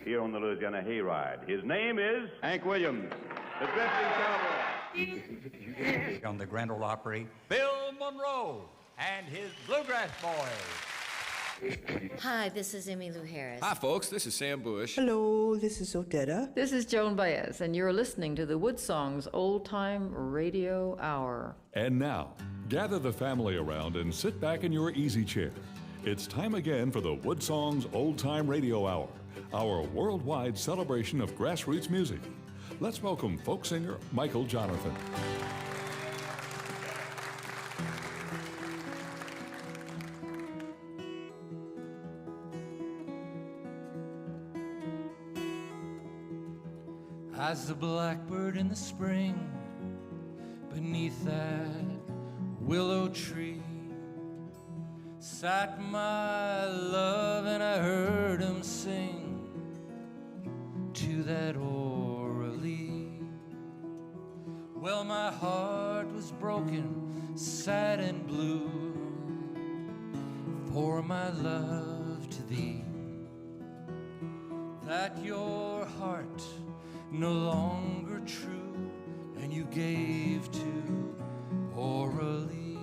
here on the Louisiana Hayride. His name is Hank Williams, the drifting cowboy. On the Grand Ole Opry, Bill Monroe and his Bluegrass Boys. Hi, this is Emmylou Harris. Hi, folks. This is Sam Bush. Hello, this is Odetta. This is Joan Baez, and you're listening to the WoodSongs Old Time Radio Hour. And now, gather the family around and sit back in your easy chair. It's time again for the WoodSongs Old Time Radio Hour, our worldwide celebration of grassroots music. Let's welcome folk singer Michael Jonathan. As the blackbird in the spring beneath that willow tree sat my love, and I heard him sing to that orally. Well, my heart was broken, sad and blue for my love to thee, that your heart no longer true, and you gave to orally.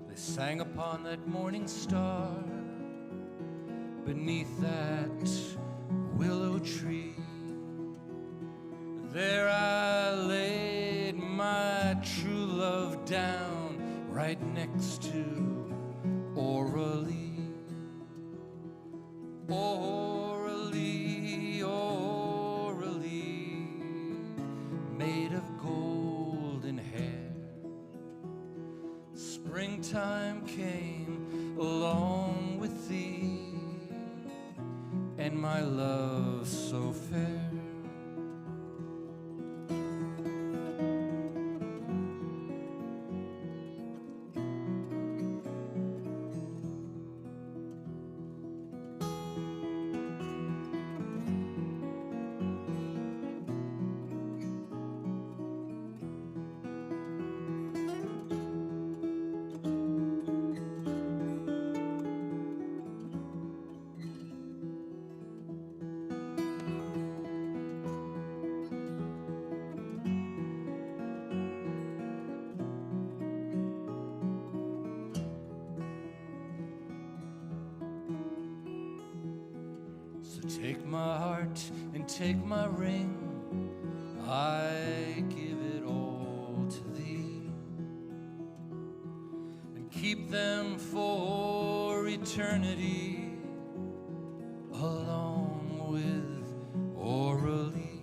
They sang upon that morning star beneath that willow tree. There I laid my true love down right next to orally. Orally, orally, made of golden hair. Springtime came along with thee, and my love so fair. Take my heart and take my ring, I give it all to thee, and keep them for eternity along with orally.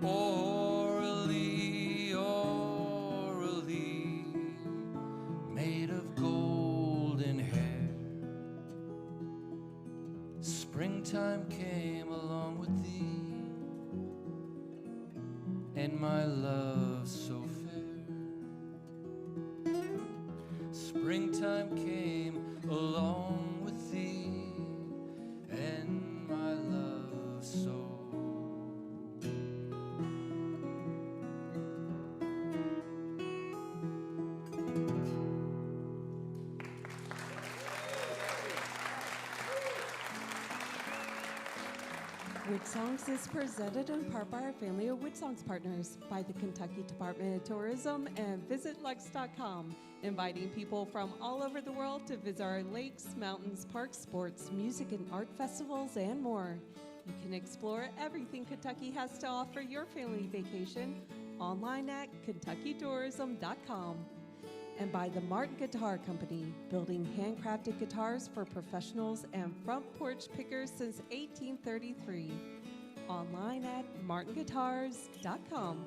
Orally, orally, made of golden hair. Springtime came along with thee, and my love so fair. Springtime came along with thee, and my love so WoodSongs is presented in part by our family of WoodSongs partners, by the Kentucky Department of Tourism and VisitLux.com, inviting people from all over the world to visit our lakes, mountains, parks, sports, music and art festivals, and more. You can explore everything Kentucky has to offer your family vacation online at KentuckyTourism.com. And by the Martin Guitar Company, building handcrafted guitars for professionals and front porch pickers since 1833. Online at martinguitars.com.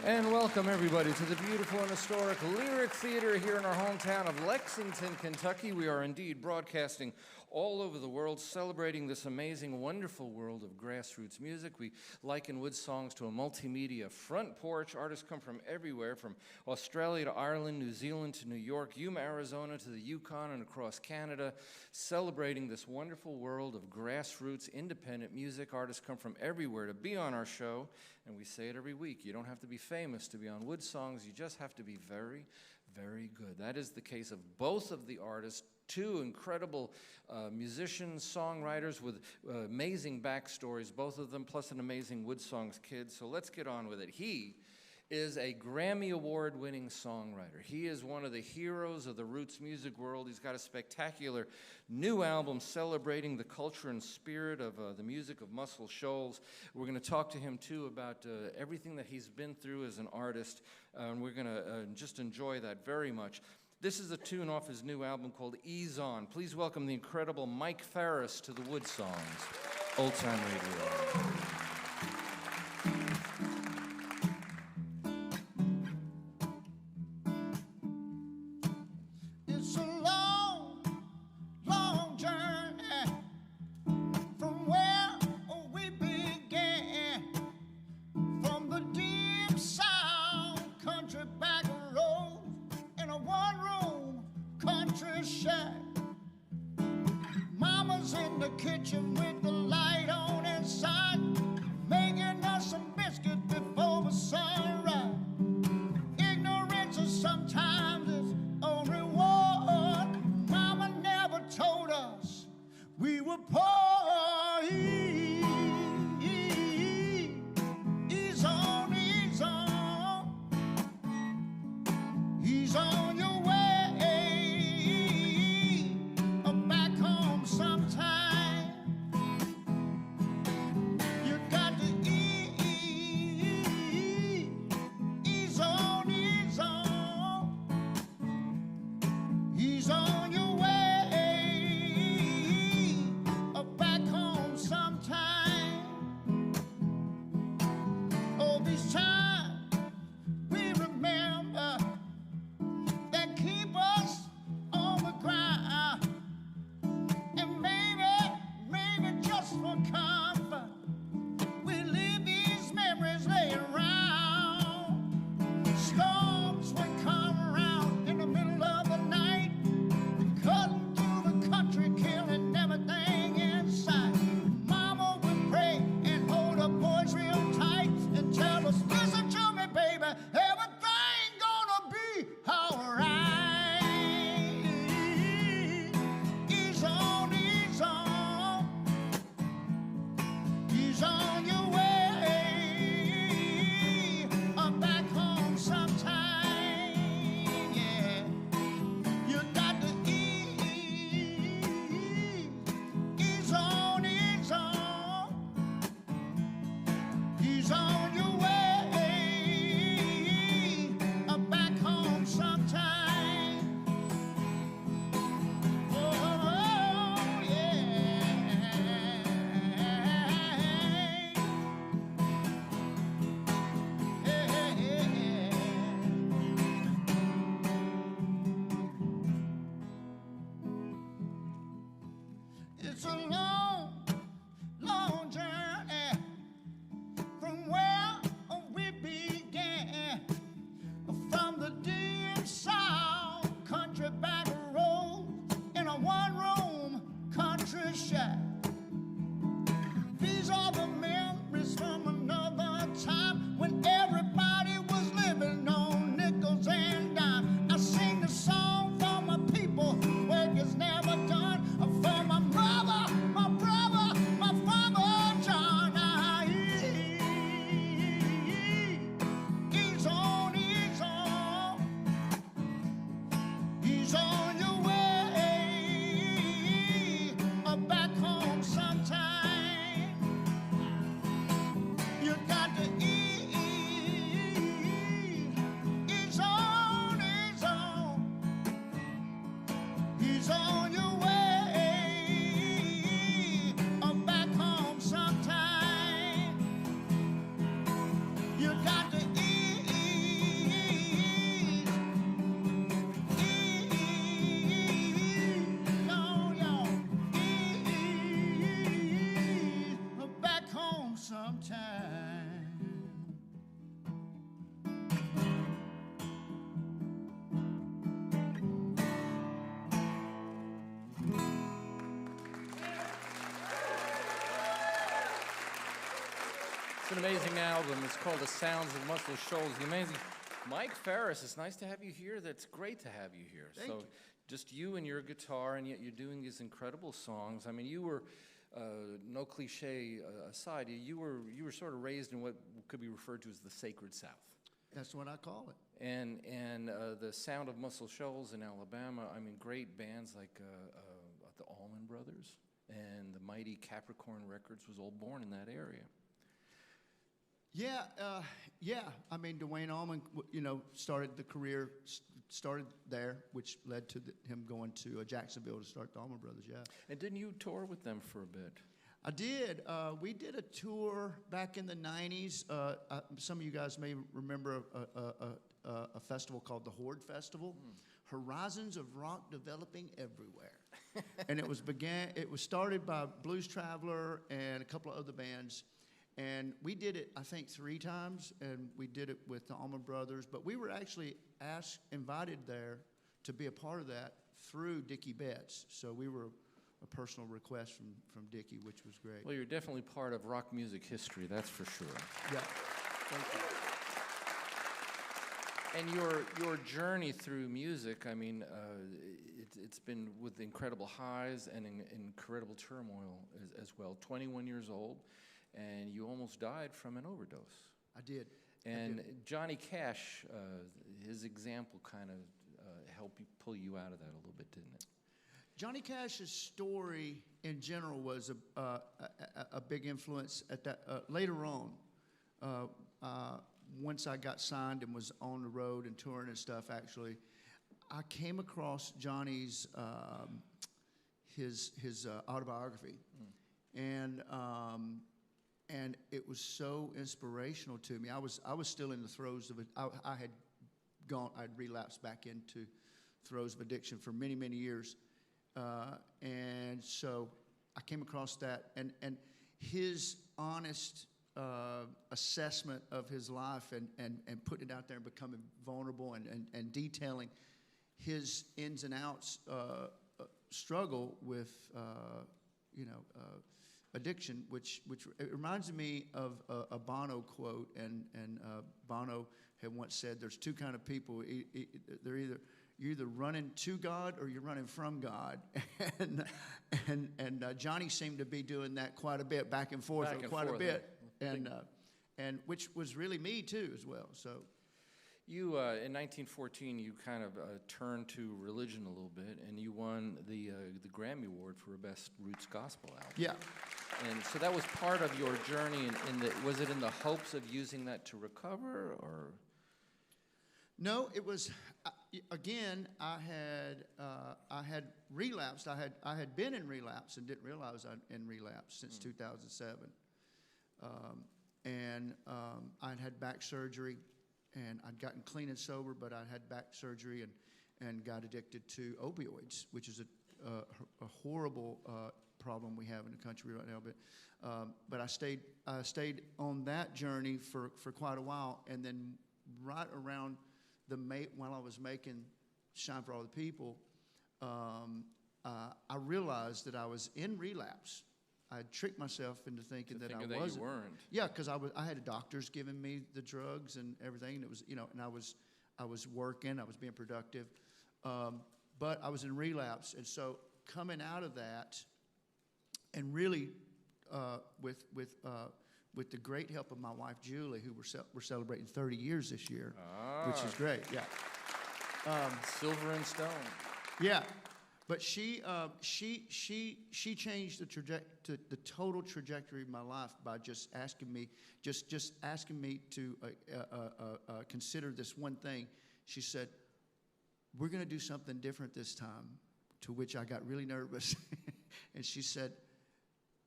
And welcome, everybody, to the beautiful and historic Lyric Theater here in our hometown of Lexington, Kentucky. We are indeed broadcasting all over the world, celebrating this amazing, wonderful world of grassroots music. We liken WoodSongs to a multimedia front porch. Artists come from everywhere, from Australia to Ireland, New Zealand to New York, Yuma, Arizona to the Yukon and across Canada, celebrating this wonderful world of grassroots independent music. Artists come from everywhere to be on our show, and we say it every week. You don't have to be famous to be on WoodSongs. You just have to be very, very good. That is the case of both of the artists, two incredible musicians, songwriters with amazing backstories, both of them, plus an amazing WoodSongs kid. So let's get on with it. He is a Grammy Award-winning songwriter. He is one of the heroes of the roots music world. He's got a spectacular new album celebrating the culture and spirit of the music of Muscle Shoals. We're going to talk to him, too, about everything that he's been through as an artist, and we're going to just enjoy that very much. This is a tune off his new album called Ease On. Please welcome the incredible Mike Farris to the WoodSongs Old Time Radio. He's on your way back home. an amazing album. It's called The Sounds of Muscle Shoals. The amazing Mike Farris. It's nice to have you here. That's great to have you here. Thank you. Just you and your guitar, and yet you're doing these incredible songs. I mean, you were, no cliche aside, you were sort of raised in what could be referred to as the Sacred South. That's what I call it. And the Sound of Muscle Shoals in Alabama, I mean, great bands like the Allman Brothers and the mighty Capricorn Records was all born in that area. Yeah, yeah. I mean, Dwayne Allman, started the career, started there, which led to him going to Jacksonville to start the Allman Brothers, yeah. And didn't you tour with them for a bit? I did. We did a tour back in the 90s. Some of you guys may remember a festival called the Horde Festival. Horizons of rock developing everywhere. And it was started by Blues Traveler and a couple of other bands. And we did it, I think, 3 times, and we did it with the Allman Brothers. But we were actually invited there to be a part of that through Dickie Betts. So we were a personal request from Dickie, which was great. Well, you're definitely part of rock music history, that's for sure. Yeah, thank you. And your journey through music, I mean, it's been with incredible highs and incredible turmoil as well. 21 years old, and you almost died from an overdose. I did. And Johnny Cash, his example kind of helped pull you out of that a little bit, didn't it? Johnny Cash's story in general was a big influence at that. Later on, once I got signed and was on the road and touring and stuff, actually, I came across Johnny's his autobiography, and it was so inspirational to me. I was still in the throes of it. I'd relapsed back into throes of addiction for many, many years. And so I came across that, and his honest assessment of his life and putting it out there and becoming vulnerable and detailing his ins and outs struggle with addiction, which it reminds me of a Bono quote, and Bono had once said, "There's 2 kind of people. You're either running to God or you're running from God," and Johnny seemed to be doing that quite a bit, back and forth, a bit, and which was really me too as well. So, you in 1914, you kind of turned to religion a little bit, and you won the Grammy Award for a Best Roots Gospel album. Yeah. And so that was part of your journey. Was it in the hopes of using that to recover, or? No, it was. Again, I had relapsed. I had been in relapse and didn't realize I'd in relapse since 2007. I'd had back surgery, and I'd gotten clean and sober, but I'd had back surgery and got addicted to opioids, which is a horrible problem we have in the country right now. But I stayed on that journey for quite a while, and then right around while I was making Shine for All the People, I realized that I was in relapse. I had tricked myself into thinking that I wasn't. You weren't. Yeah, because I had doctors giving me the drugs and everything, and it was, and I was working, I was being productive, but I was in relapse, and so coming out of that, and really with the great help of my wife Julie, who we're celebrating 30 years this year, which is great. Yeah, Silver and Stone. Yeah, but she changed the total trajectory of my life by just asking me to consider this one thing. She said, "We're going to do something different this time," to which I got really nervous, and she said,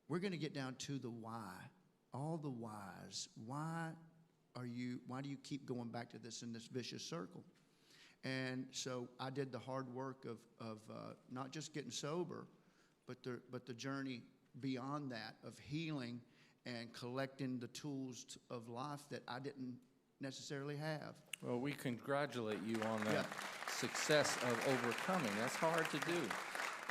"We're going to get down to the why." All the whys. Why do you keep going back to this in this vicious circle? And so I did the hard work of not just getting sober, but the journey beyond that of healing and collecting the tools of life that I didn't necessarily have. Well, we congratulate you on that success of overcoming. That's hard to do.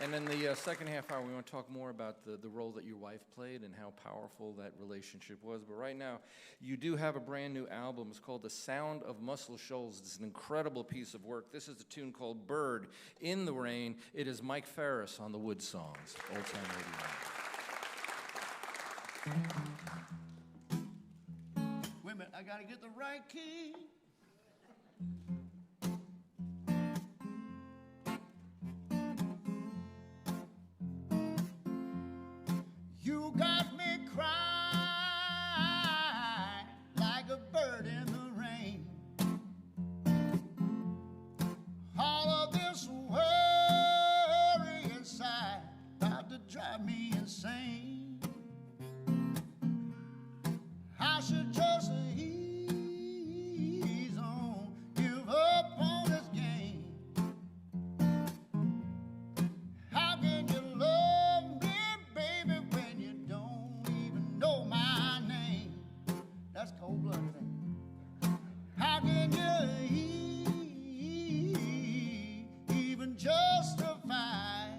And in the second half hour, we want to talk more about the role that your wife played and how powerful that relationship was. But right now, you do have a brand new album. It's called The Sound of Muscle Shoals. It's an incredible piece of work. This is a tune called Bird in the Rain. It is Mike Farris on the WoodSongs, Old Time Radio. Wait a minute, I gotta get the right key. You got me crying like a bird in the rain. All of this worry inside about to drive me insane. I should just ease on, give up on this game. How can you love me, baby, when you don't even know my name? That's cold-blooded. How can you even justify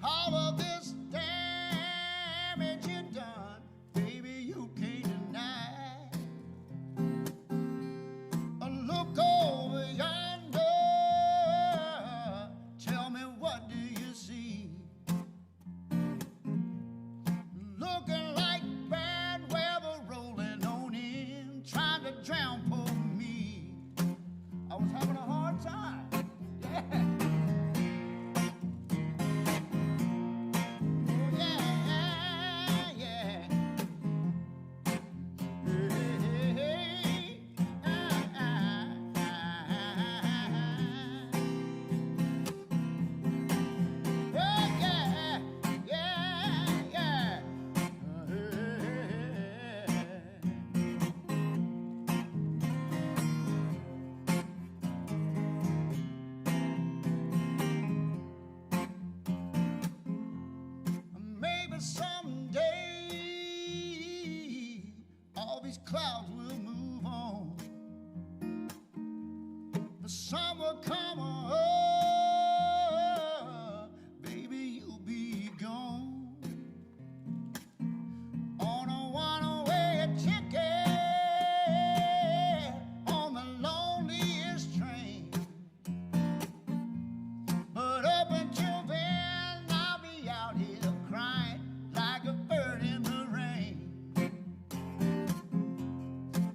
all of this damage you done? Baby, you can't deny. Look over yonder, tell me, what do you see? Looking like bad weather rolling on in, trying to drown poor me. I was having a hard time. Yeah. Oh, yeah, yeah. Hey, hey, oh, yeah, yeah, yeah. Maybe someday all these clouds will move on. The sun will come up, baby, you'll be gone. On a one-way ticket on the loneliest train. But up until then, I'll be out here crying like a bird in the rain.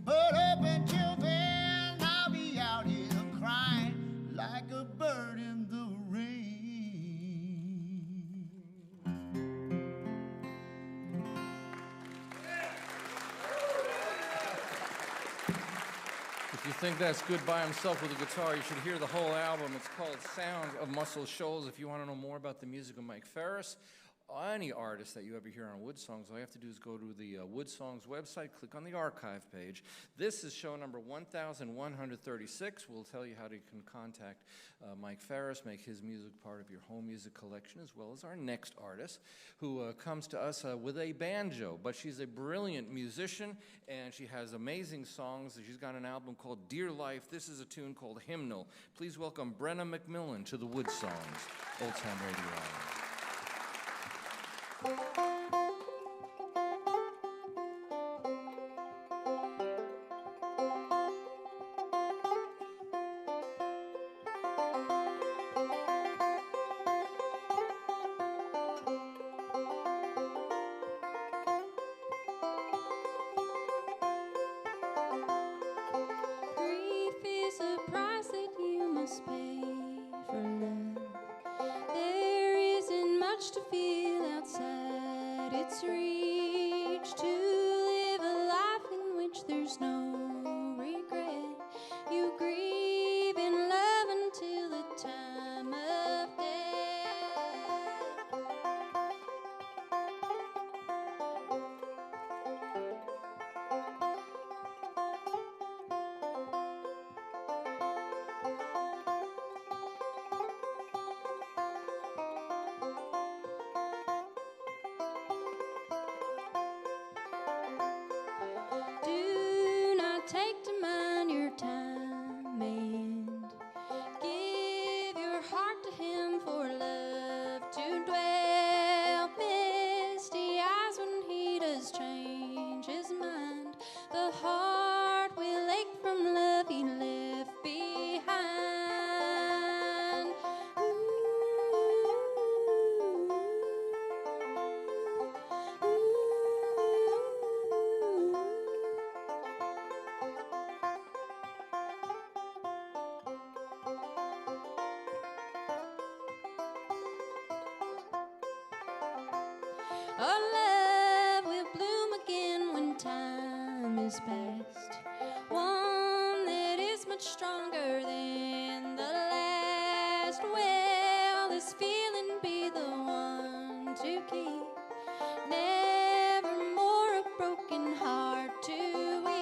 But up until then, I'll be out here crying like a bird in the rain. If you think that's good by himself with a guitar, you should hear the whole album. It's called Sound of Muscle Shoals. If you want to know more about the music of Mike Farris, any artist that you ever hear on WoodSongs, all you have to do is go to the WoodSongs website, click on the archive page. This is show number 1136. We'll tell you how you can contact Mike Farris, make his music part of your home music collection, as well as our next artist, who comes to us with a banjo. But she's a brilliant musician, and she has amazing songs. She's got an album called Dear Life. This is a tune called Hymnal. Please welcome Brena McMillan to the WoodSongs Old Time Radio Hour. Grief is a price that you must pay for love. There isn't much to feel outside its Our love will bloom again when time is past. One that is much stronger than the last. Will this feeling be the one to keep? Never more a broken heart to weep.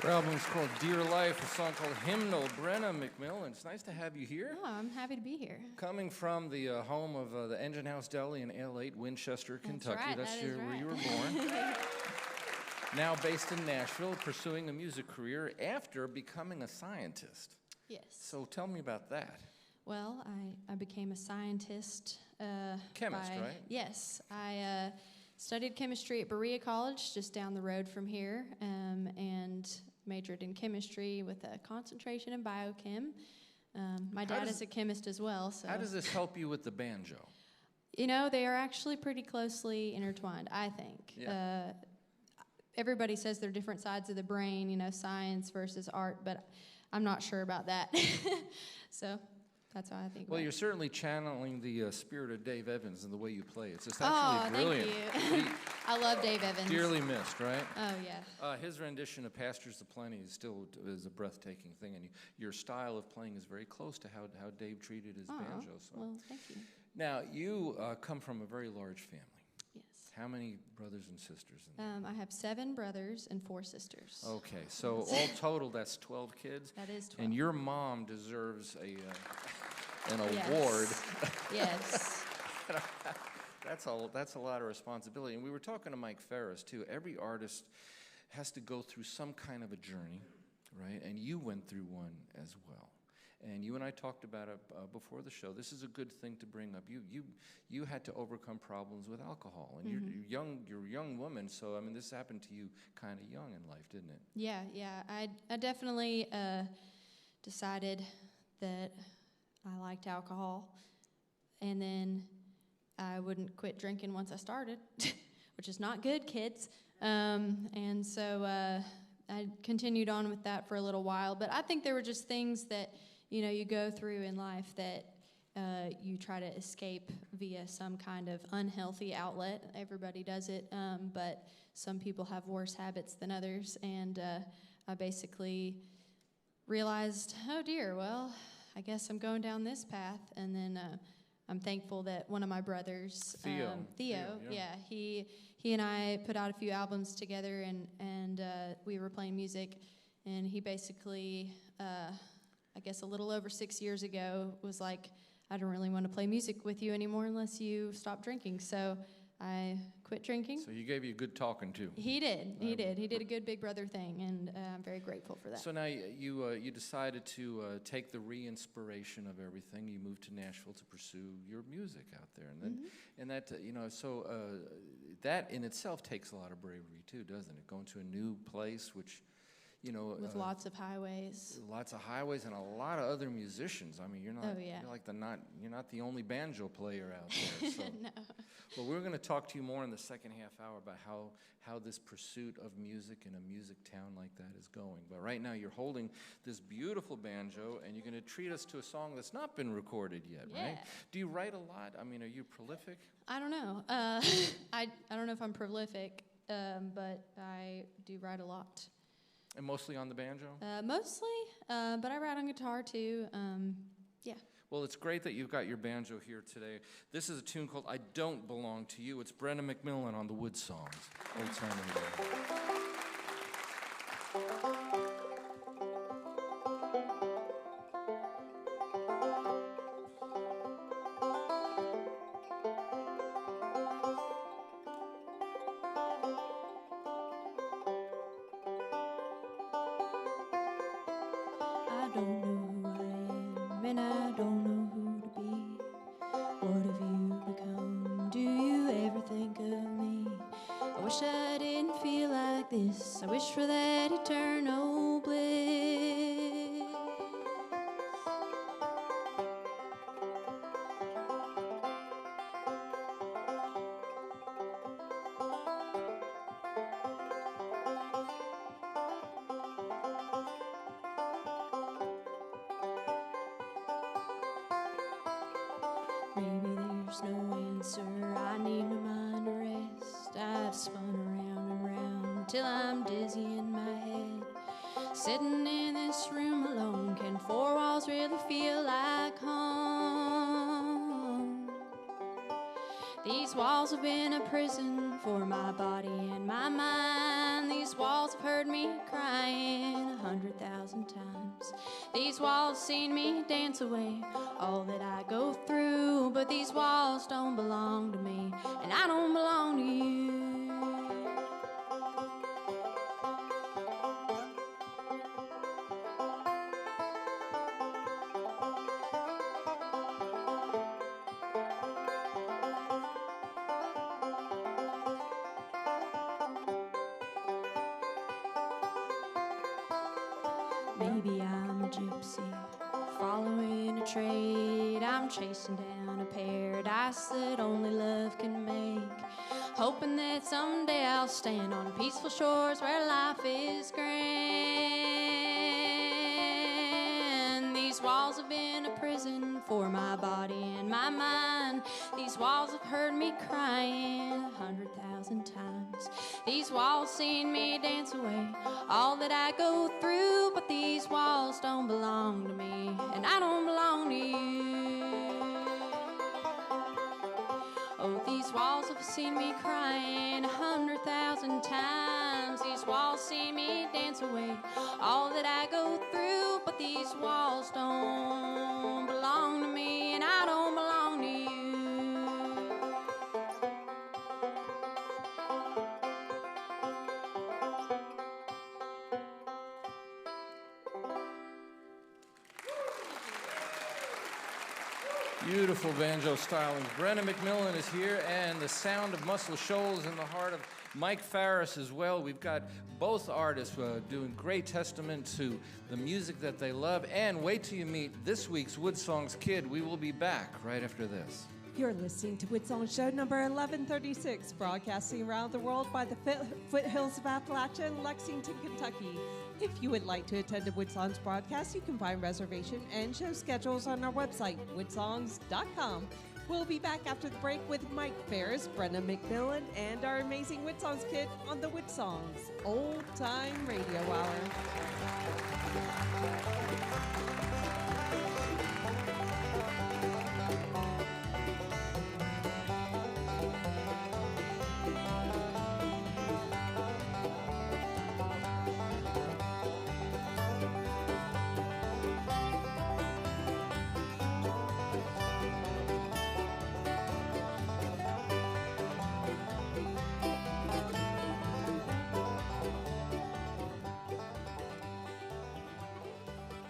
Her album's called Dear Life, a song called Hymnal. Brena McMillan, it's nice to have you here. Oh, I'm happy to be here. Coming from the home of the Engine House Deli in Ale8, Winchester, Kentucky. Right, That's that is where right. you were born. Now based in Nashville, pursuing a music career after becoming a scientist. Yes. So tell me about that. Well, I became a scientist. Chemist, right? Yes. I studied chemistry at Berea College, just down the road from here, and majored in chemistry with a concentration in biochem. My dad is a chemist as well. So. How does this help you with the banjo? You know, they are actually pretty closely intertwined, I think. Yeah. Everybody says they're different sides of the brain, you know, science versus art, but I'm not sure about that. So that's how I think Well, about you're it. certainly channeling the spirit of Dave Evans in the way you play. It's just actually brilliant. Thank you. I love Dave Evans. Dearly missed, right? Oh, yeah. His rendition of Pastures Aplenty is still a breathtaking thing, and your style of playing is very close to how Dave treated his banjo. So. Well, thank you. Now, you come from a very large family. Yes. How many brothers and sisters in there? I have 7 brothers and 4 sisters. Okay, so all total, that's 12 kids? That is 12. And your mom deserves an Yes. award. Yes. That's a lot of responsibility. And we were talking to Mike Ferris, too. Every artist has to go through some kind of a journey, right? And you went through one as well. And you and I talked about it before the show. This is a good thing to bring up. You had to overcome problems with alcohol, and you're a young woman. So I mean, this happened to you kind of young in life, didn't it? Yeah. I definitely decided that I liked alcohol, and then I wouldn't quit drinking once I started, which is not good, kids. And so I continued on with that for a little while. But I think there were just things that, you know, you go through in life that you try to escape via some kind of unhealthy outlet. Everybody does it, but some people have worse habits than others. And I basically realized, oh dear, well, I guess I'm going down this path. And then I'm thankful that one of my brothers, Theo, yeah, he and I put out a few albums together, and we were playing music, and he basically, I guess a little over 6 years ago, was like, I don't really want to play music with you anymore unless you stop drinking. So I quit drinking. So he gave you a good talking to. He did. He did a good big brother thing, and I'm very grateful for that. So now you decided to take the re-inspiration of everything. You moved to Nashville to pursue your music out there, and then and that that in itself takes a lot of bravery too, doesn't it? Going to a new place, which with lots of highways. Lots of highways and a lot of other musicians. I mean, you're not. Oh, yeah. You're like you're not the only banjo player out there. So. No. Well, we're going to talk to you more in the second half hour about how this pursuit of music in a music town like that is going. But right now, you're holding this beautiful banjo, and you're going to treat us to a song that's not been recorded yet, right? Do you write a lot? I mean, are you prolific? I don't know. I don't know if I'm prolific, but I do write a lot. And mostly on the banjo? Mostly, but I write on guitar too. Yeah. Well, it's great that you've got your banjo here today. This is a tune called I Don't Belong to You. It's Brena McMillan on the WoodSongs. Old Time Radio. I don't know who I am, and I don't know who to be. What have you become? Do you ever think of me? I wish I didn't feel like like this. I wish for that eternal bliss. Maybe there's no answer. I need my mind to rest. I've spun around and round till I'm dizzy in my head. Sitting in this room alone, can four walls really feel like home? These walls have been a prison for my body and my mind. These walls have heard me crying 100,000 times. These walls seen me dance away all that I go through. But these walls don't belong to me, and I don't belong to you. Maybe I'm a gypsy, following a trade. I'm chasing down a paradise that only love can make. Hoping that someday I'll stand on peaceful shores where life is grand. These walls have been a prison for my body and my mind. These walls have heard me crying 100,000 times. These walls seen me dance away all that I go through. But these walls don't belong to me, and I don't belong to you. Oh, these walls have seen me crying 100,000 times. These walls see me dance away all that I go through. But these walls don't belong to me, and I don't belong to you. Beautiful banjo styling. Brena McMillan is here, and the sound of Muscle Shoals in the heart of Mike Farris as well. We've got both artists doing great testament to the music that they love. And wait till you meet this week's WoodSongs kid. We will be back right after this. You're listening to WoodSongs Show number 1136, broadcasting around the world by the foothills of Appalachia in Lexington, Kentucky. If you would like to attend a WoodSongs broadcast, you can find reservation and show schedules on our website, woodsongs.com. We'll be back after the break with Mike Farris, Brena McMillan, and our amazing WoodSongs kid on the WoodSongs Old Time Radio Hour.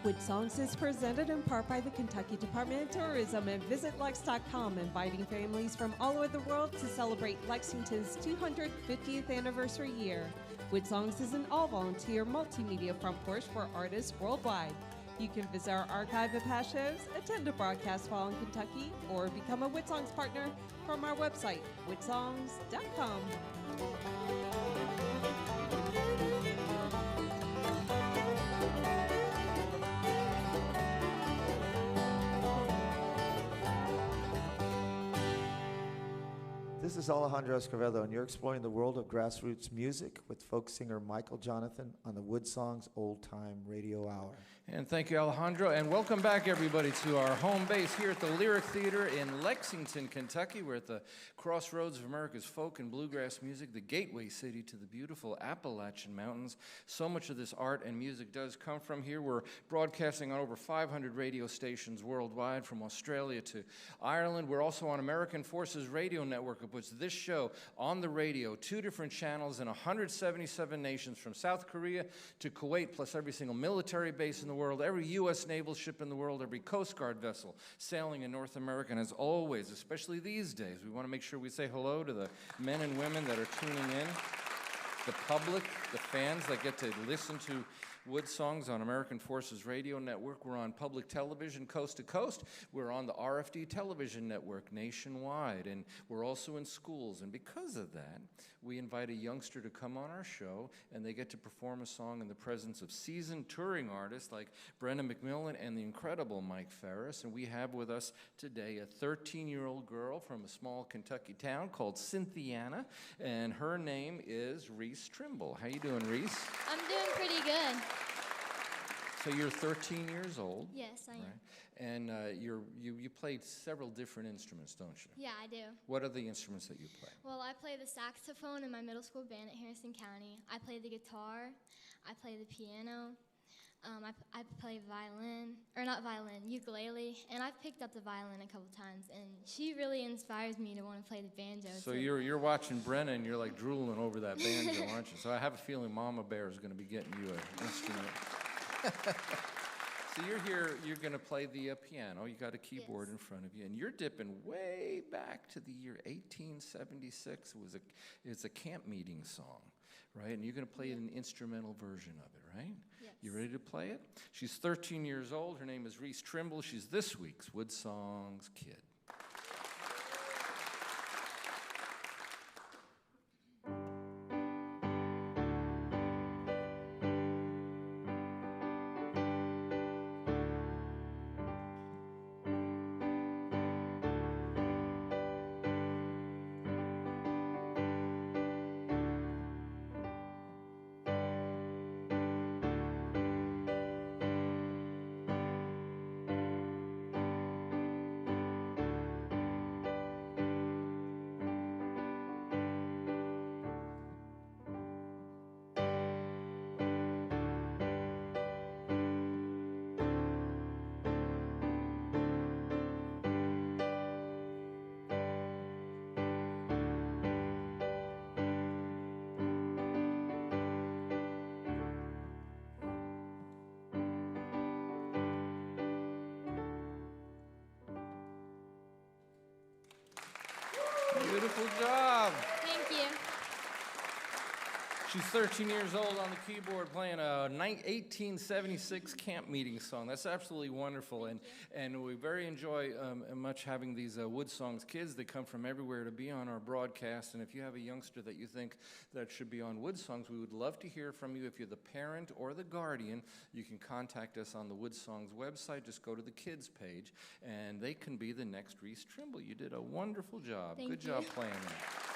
WoodSongs is presented in part by the Kentucky Department of Tourism and VisitLex.com, inviting families from all over the world to celebrate Lexington's 250th anniversary year. WoodSongs is an all-volunteer multimedia front porch for artists worldwide. You can visit our archive of past shows, attend a broadcast while in Kentucky, or become a WoodSongs partner from our website, woodsongs.com. This is Alejandro Escovedo, and you're exploring the world of grassroots music with folk singer Michael Jonathan on the WoodSongs Old Time Radio Hour. And thank you, Alejandro. And welcome back, everybody, to our home base here at the Lyric Theater in Lexington, Kentucky. We're at the crossroads of America's folk and bluegrass music, the gateway city to the beautiful Appalachian Mountains. So much of this art and music does come from here. We're broadcasting on over 500 radio stations worldwide, from Australia to Ireland. We're also on American Forces Radio Network, which puts this show on the radio, 2 different channels in 177 nations, from South Korea to Kuwait, plus every single military base in the world, every U.S. naval ship in the world, every Coast Guard vessel sailing in North America. And as always, especially these days, we want to make sure we say hello to the men and women that are tuning in. the public, the fans that get to listen to Wood Songs on American Forces Radio Network. We're on public television coast to coast. We're on the RFD television network nationwide, and we're also in schools. And because of that, we invite a youngster to come on our show, and they get to perform a song in the presence of seasoned touring artists like Brena McMillan and the incredible Mike Ferris. And we have with us today a 13-year-old girl from a small Kentucky town called Cynthiana, and her name is Reese Trimble. How you doing, Reese? I'm doing pretty good. So you're 13 years old. Yes, I am. Right? And you played several different instruments, don't you? Yeah, I do. What are the instruments that you play? Well, I play the saxophone in my middle school band at Harrison County. I play the guitar. I play the piano. I play ukulele, and I've picked up the violin a couple times, and she really inspires me to want to play the banjo. So too. you're watching Brenna, and you're like drooling over that banjo, aren't you? So I have a feeling Mama Bear is going to be getting you an instrument. So you're here, you're going to play the piano. You got a keyboard in front of you, and you're dipping way back to the year 1876. It's a camp meeting song, right? And you're going to play an instrumental version of it, right? Yes. You ready to play it? She's 13 years old. Her name is Reese Trimble. She's this week's Wood Songs Kid. Beautiful job. Thank you. She's 13 years old on the keyboard playing a 1876 camp meeting song. That's absolutely wonderful. And we very enjoy much having these Wood Songs kids. They come from everywhere to be on our broadcast. And if you have a youngster that you think that should be on Wood Songs, we would love to hear from you. If you're the parent or the guardian, you can contact us on the Wood Songs website. Just go to the kids page, and they can be the next Reese Trimble. You did a wonderful job. Thank Good you. job playing that.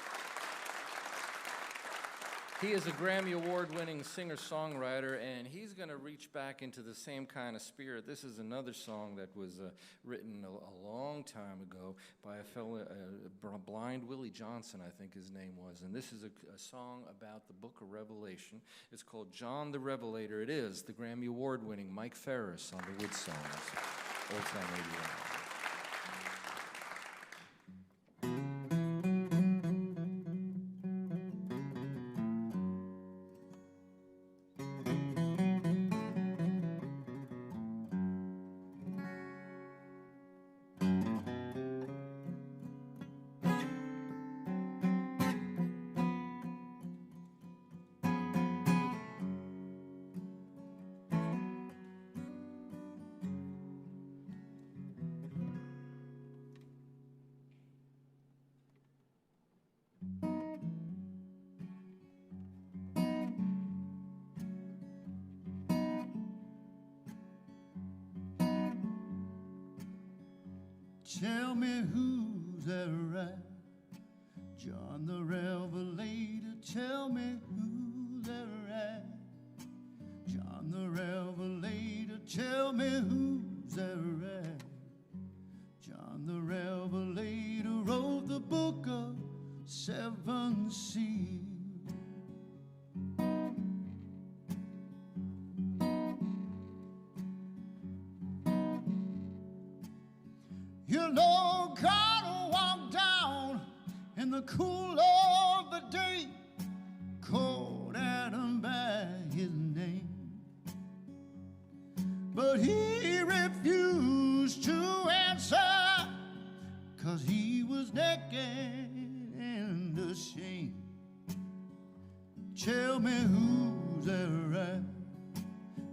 He is a Grammy Award-winning singer-songwriter, and he's going to reach back into the same kind of spirit. This is another song that was written a long time ago by a fellow, Blind Willie Johnson, I think his name was. And this is a song about the book of Revelation. It's called John the Revelator. It is the Grammy Award-winning Mike Ferris on the Wood Songs, Old Time Radio. Tell me who's that right? John the Revelator, tell me who's that right? John the Revelator, tell me who's that right? John the Revelator wrote the book of seven seals. You know God walked down in the cool of the day, called Adam by his name, but he refused to answer, 'cause he was naked and ashamed. Tell me who's there at?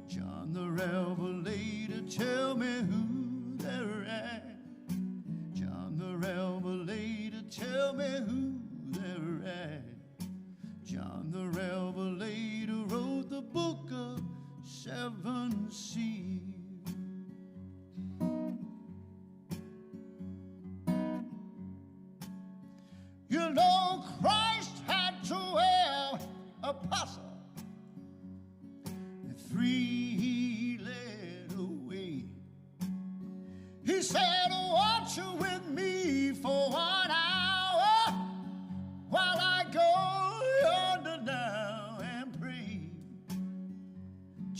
John the Revelator, tell me who's there at? John the Revelator, tell me who's there at? John the Revelator wrote the book of 7 seals. You know Christ had 12 apostles, and 3 he led away. He said, watch with me for 1 hour while I go yonder now and pray.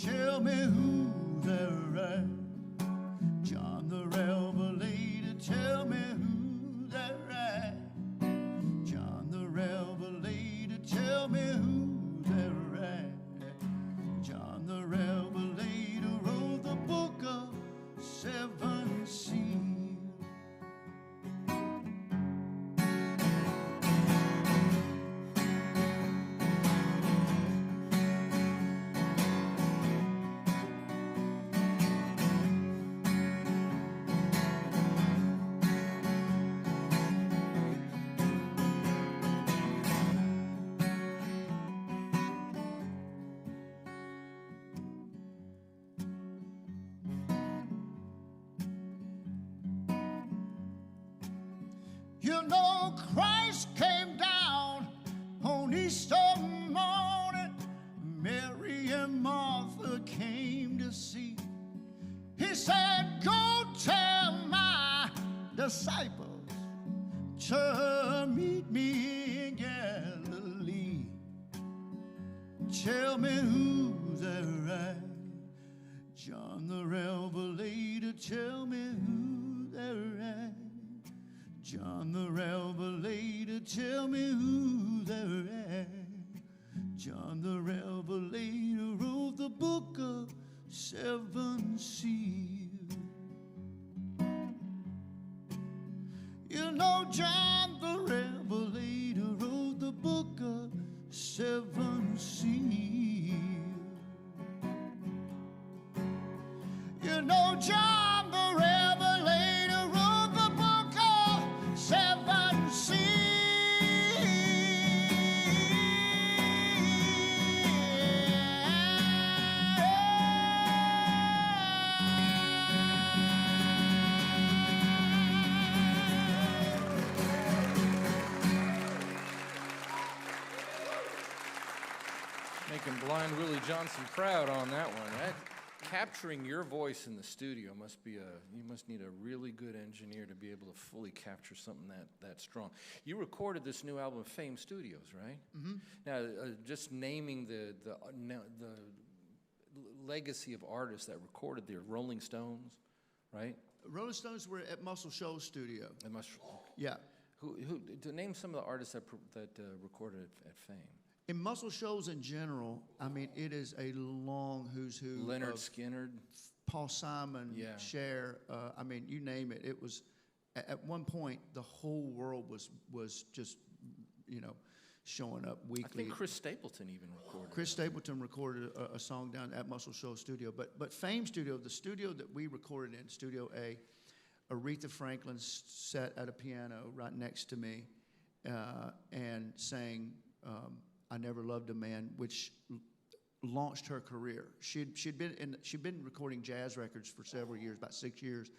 Tell me who's there at? John the Revelator, tell me who's there at? John the Revelator, tell me who's there at? John the Revelator wrote the book of 7 seals. You know Christ came down on Easter morning. Mary and Martha came to see. He said, go tell my disciples to meet me in Galilee. Tell me who's there at? John the Revelator, tell me who's there at? John the Revelator, tell me who's there at? John the Revelator wrote the book of 7 seals. You know John the Revelator wrote the book of 7 seals. You know John the Revelator wrote the book of 7 seals. Making Blind Willie Johnson proud on that one. Capturing your voice in the studio must be you must need a really good engineer to be able to fully capture something that strong. You recorded this new album at Fame Studios, right? Mm-hmm. Now, just naming the legacy of artists that recorded there, Rolling Stones, right? Rolling Stones were at Muscle Shoals Studio. Yeah. Who to name some of the artists that recorded at Fame? In Muscle Shoals in general, I mean, it is a long who's who. Leonard of Skinner, Paul Simon, Cher. I mean, you name it. It was at one point the whole world was just, you know, showing up weekly. I think Chris Stapleton even recorded. Chris Stapleton recorded a song down at Muscle Shoals Studio, but Fame Studio, the studio that we recorded in, Studio A, Aretha Franklin sat at a piano right next to me and sang "I Never Loved a Man," which launched her career. She'd been recording jazz records for several years, about 6 years,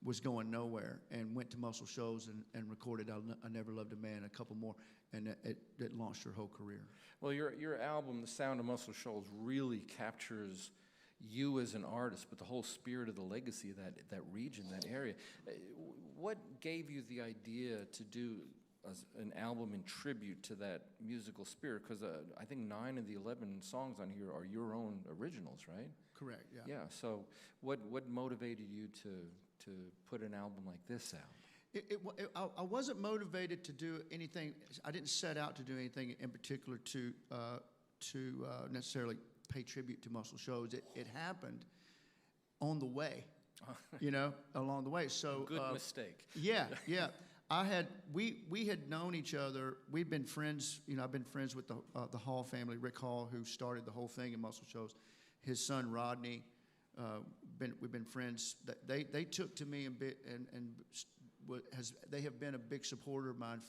was going nowhere, and went to Muscle Shoals and recorded I Never Loved a Man, a couple more, and it launched her whole career. Well, your album, The Sound of Muscle Shoals, really captures you as an artist, but the whole spirit of the legacy of that region, that area. What gave you the idea to do an album in tribute to that musical spirit? Because I think 9 of the 11 songs on here are your own originals, right? Correct, yeah. Yeah, so what motivated you to put an album like this out? I wasn't motivated to do anything. I didn't set out to do anything in particular to necessarily pay tribute to Muscle Shoals. It happened on the way, you know, along the way. So good mistake. Yeah, yeah. we had known each other. We'd been friends. You know, I've been friends with the Hall family. Rick Hall, who started the whole thing in Muscle Shoals, his son Rodney. We've been friends. They took to me they have been a big supporter of mine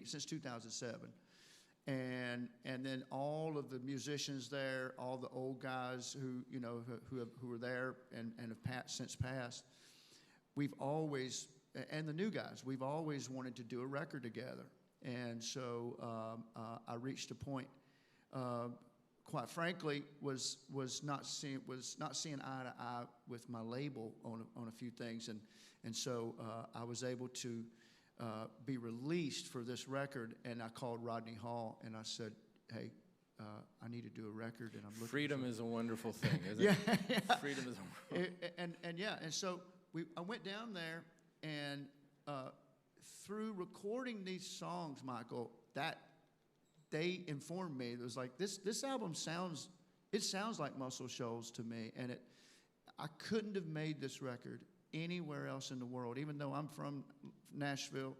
since 2007. And then all of the musicians there, all the old guys who were there and have since passed, we've always, and the new guys, we've always wanted to do a record together. And so I reached a point, quite frankly, was not seeing eye to eye with my label on a few things, and so I was able to be released for this record, and I called Rodney Hall and I said, hey, I need to do a record, and I'm looking. Freedom is a wonderful thing, isn't yeah, it? yeah. Freedom is a wonderful thing. And so I went down there, and through recording these songs, Michael, that they informed me, it was like, this album sounds like Muscle Shoals to me, and I couldn't have made this record anywhere else in the world. Even though I'm from Nashville,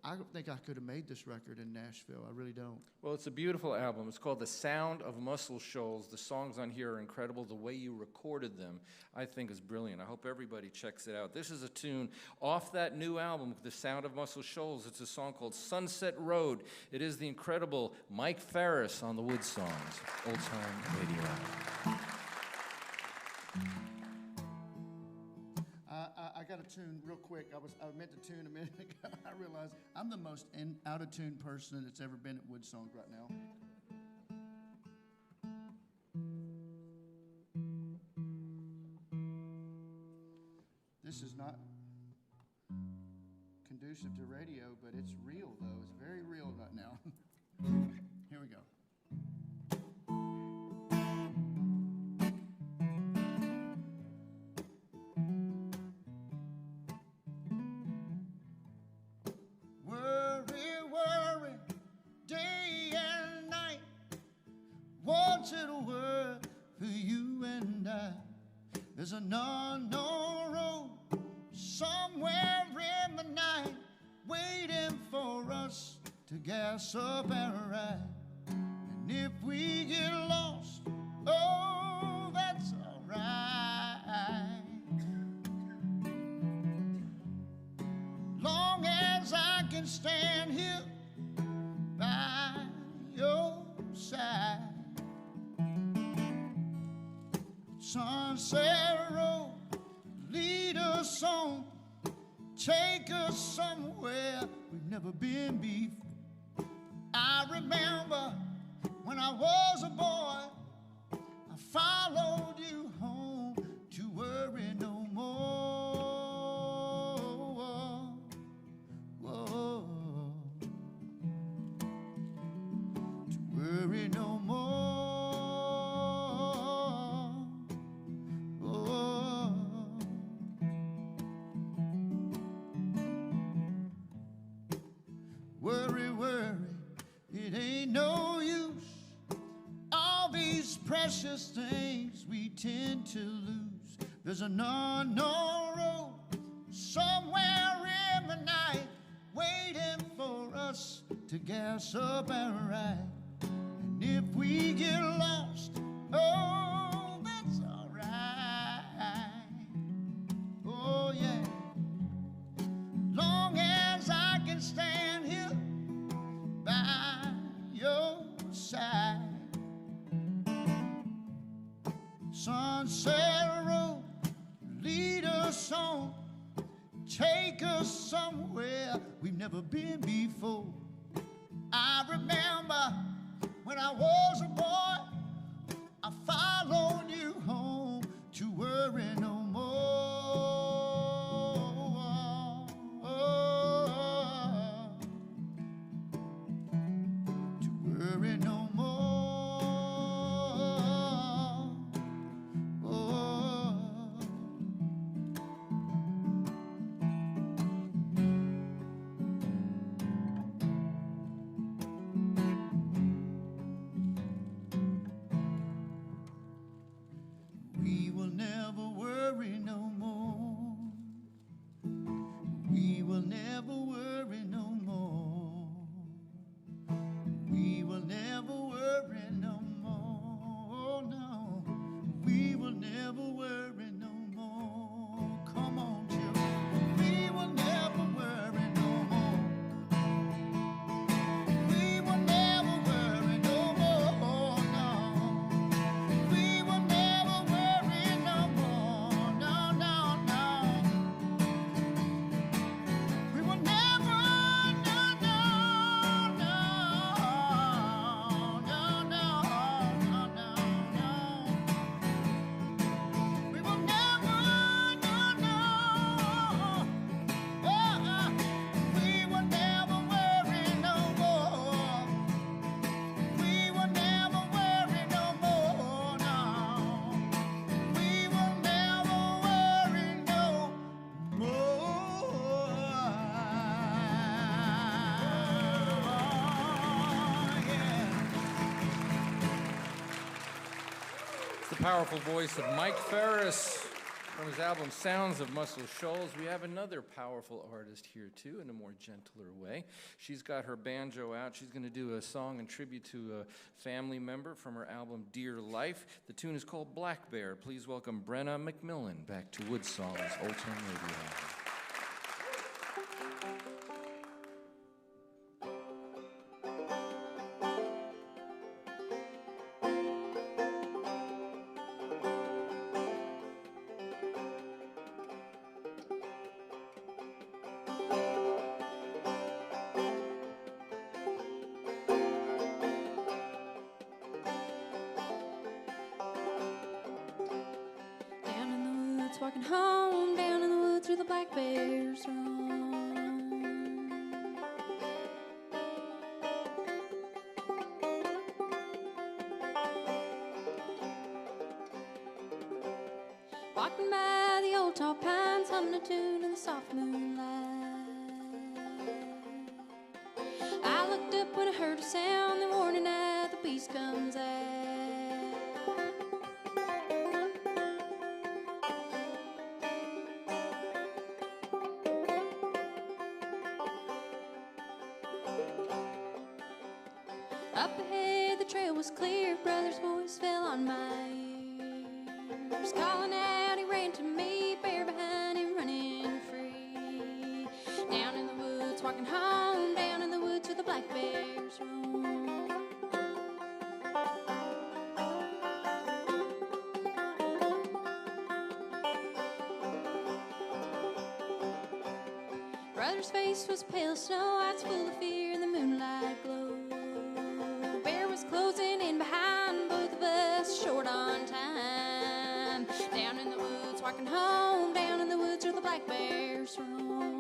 I don't think I could have made this record in Nashville. I really don't. Well, it's a beautiful album. It's called The Sound of Muscle Shoals. The songs on here are incredible. The way you recorded them, I think, is brilliant. I hope everybody checks it out. This is a tune off that new album, The Sound of Muscle Shoals. It's a song called Sunset Road. It is the incredible Mike Farris on the WoodSongs Old Time Radio Hour. I got to tune real quick. I meant to tune a minute ago. I realized I'm the most out of tune person that's ever been at WoodSongs right now. This is not conducive to radio, but it's real though. It's very real right now. Here we go. There's an unknown road somewhere in the night waiting for us to gas up and ride. And if we get lost, oh, that's all right. Long as I can stand here by your side. Sunset Road, lead us on, take us somewhere we've never been before. I remember when I was a boy, I followed you home to worry no more. Whoa. To worry no more. Worry, worry, it ain't no use. All these precious things we tend to lose. There's an unknown road somewhere in the night waiting for us to gas up and ride. And if we get lost, oh, that's all right. Oh, yeah. Long as I can stand here by your side. Sunset Road, lead us on, take us somewhere we've never been before. I remember when I was a boy, I followed you home to worry no more. Worry no more. Oh. We will never worry no more. We will never worry no more, no. We will never worry no more. Come on, children. We will never worry no more. We will never worry no more, no. We will never worry no more, no, no, no. We will never, no, no, no, no, no, no, no, no. We will never, no, no. We will never worry no more. We will never worry no more, no. We will never worry no more. Yeah. It's the powerful voice of Mike Ferris from his album Sounds of Muscle Shoals. We have another powerful artist here too, in a more gentler way. She's got her banjo out. She's going to do a song in tribute to a family member from her album Dear Life. The tune is called Black Bear. Please welcome Brena McMillan back to WoodSongs Old Time Radio. Down in the woods, walking home, down in the woods where the black bears roam. Walking by the old tall pines, humming a tune in the soft moonlight. I looked up when I heard a sound, the warning that the beast comes out. Up ahead, the trail was clear. Brother's voice fell on my ears. Calling out, he ran to me. Bear behind him, running free. Down in the woods, walking home. Down in the woods where the black bears roam. Brother's face was pale snow. Eyes full of fear in the moonlight glow. Bear was closing in behind, both of us short on time. Down in the woods, walking home, down in the woods where the black bears roam.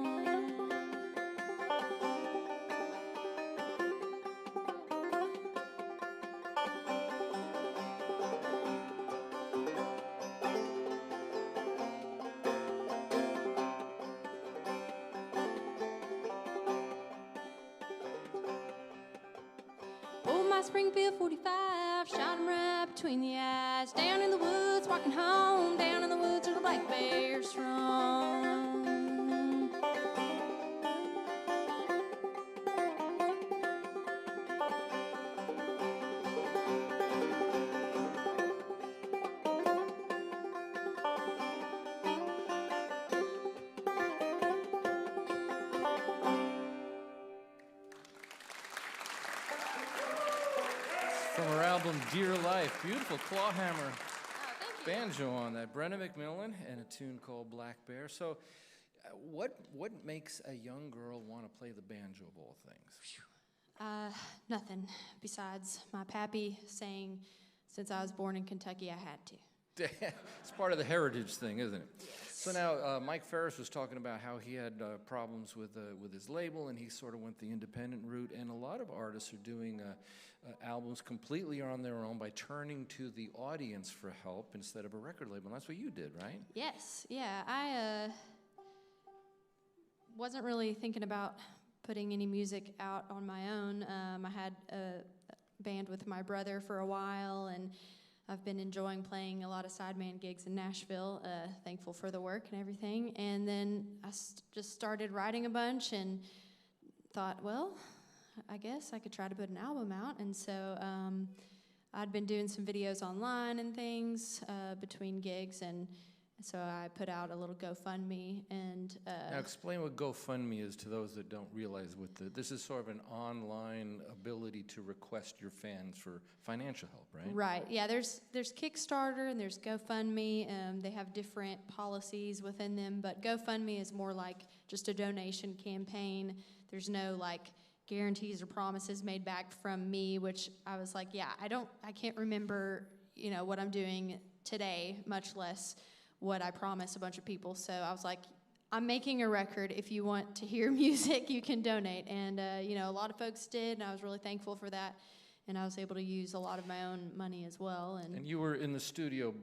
Pulled my Springfield 45, shot him right between the eyes. Down in the woods, walking home, down in the woods where the black bears roam. From her album Dear Life, beautiful clawhammer banjo on that. Brena McMillan and a tune called Black Bear. So what makes a young girl want to play the banjo of all things? Nothing besides my pappy saying since I was born in Kentucky I had to. It's part of the heritage thing, isn't it? Yes. So now Mike Ferris was talking about how he had problems with his label, and he sort of went the independent route. And a lot of artists are doing albums completely on their own by turning to the audience for help instead of a record label. And that's what you did, right? Yes, yeah. I wasn't really thinking about putting any music out on my own. I had a band with my brother for a while, and I've been enjoying playing a lot of sideman gigs in Nashville, thankful for the work and everything. And then I just started writing a bunch and thought, well, I guess I could try to put an album out. And so I'd been doing some videos online and things between gigs, and so I put out a little GoFundMe. And now explain what GoFundMe is to those that don't realize this is sort of an online ability to request your fans for financial help, right? Right. Yeah. There's Kickstarter and there's GoFundMe. They have different policies within them, but GoFundMe is more like just a donation campaign. There's no like guarantees or promises made back from me, which I was like, yeah, I can't remember, what I'm doing today, much less what I promised a bunch of people. So I was like, I'm making a record. If you want to hear music, you can donate. And, a lot of folks did, and I was really thankful for that. And I was able to use a lot of my own money as well. And you were in the studio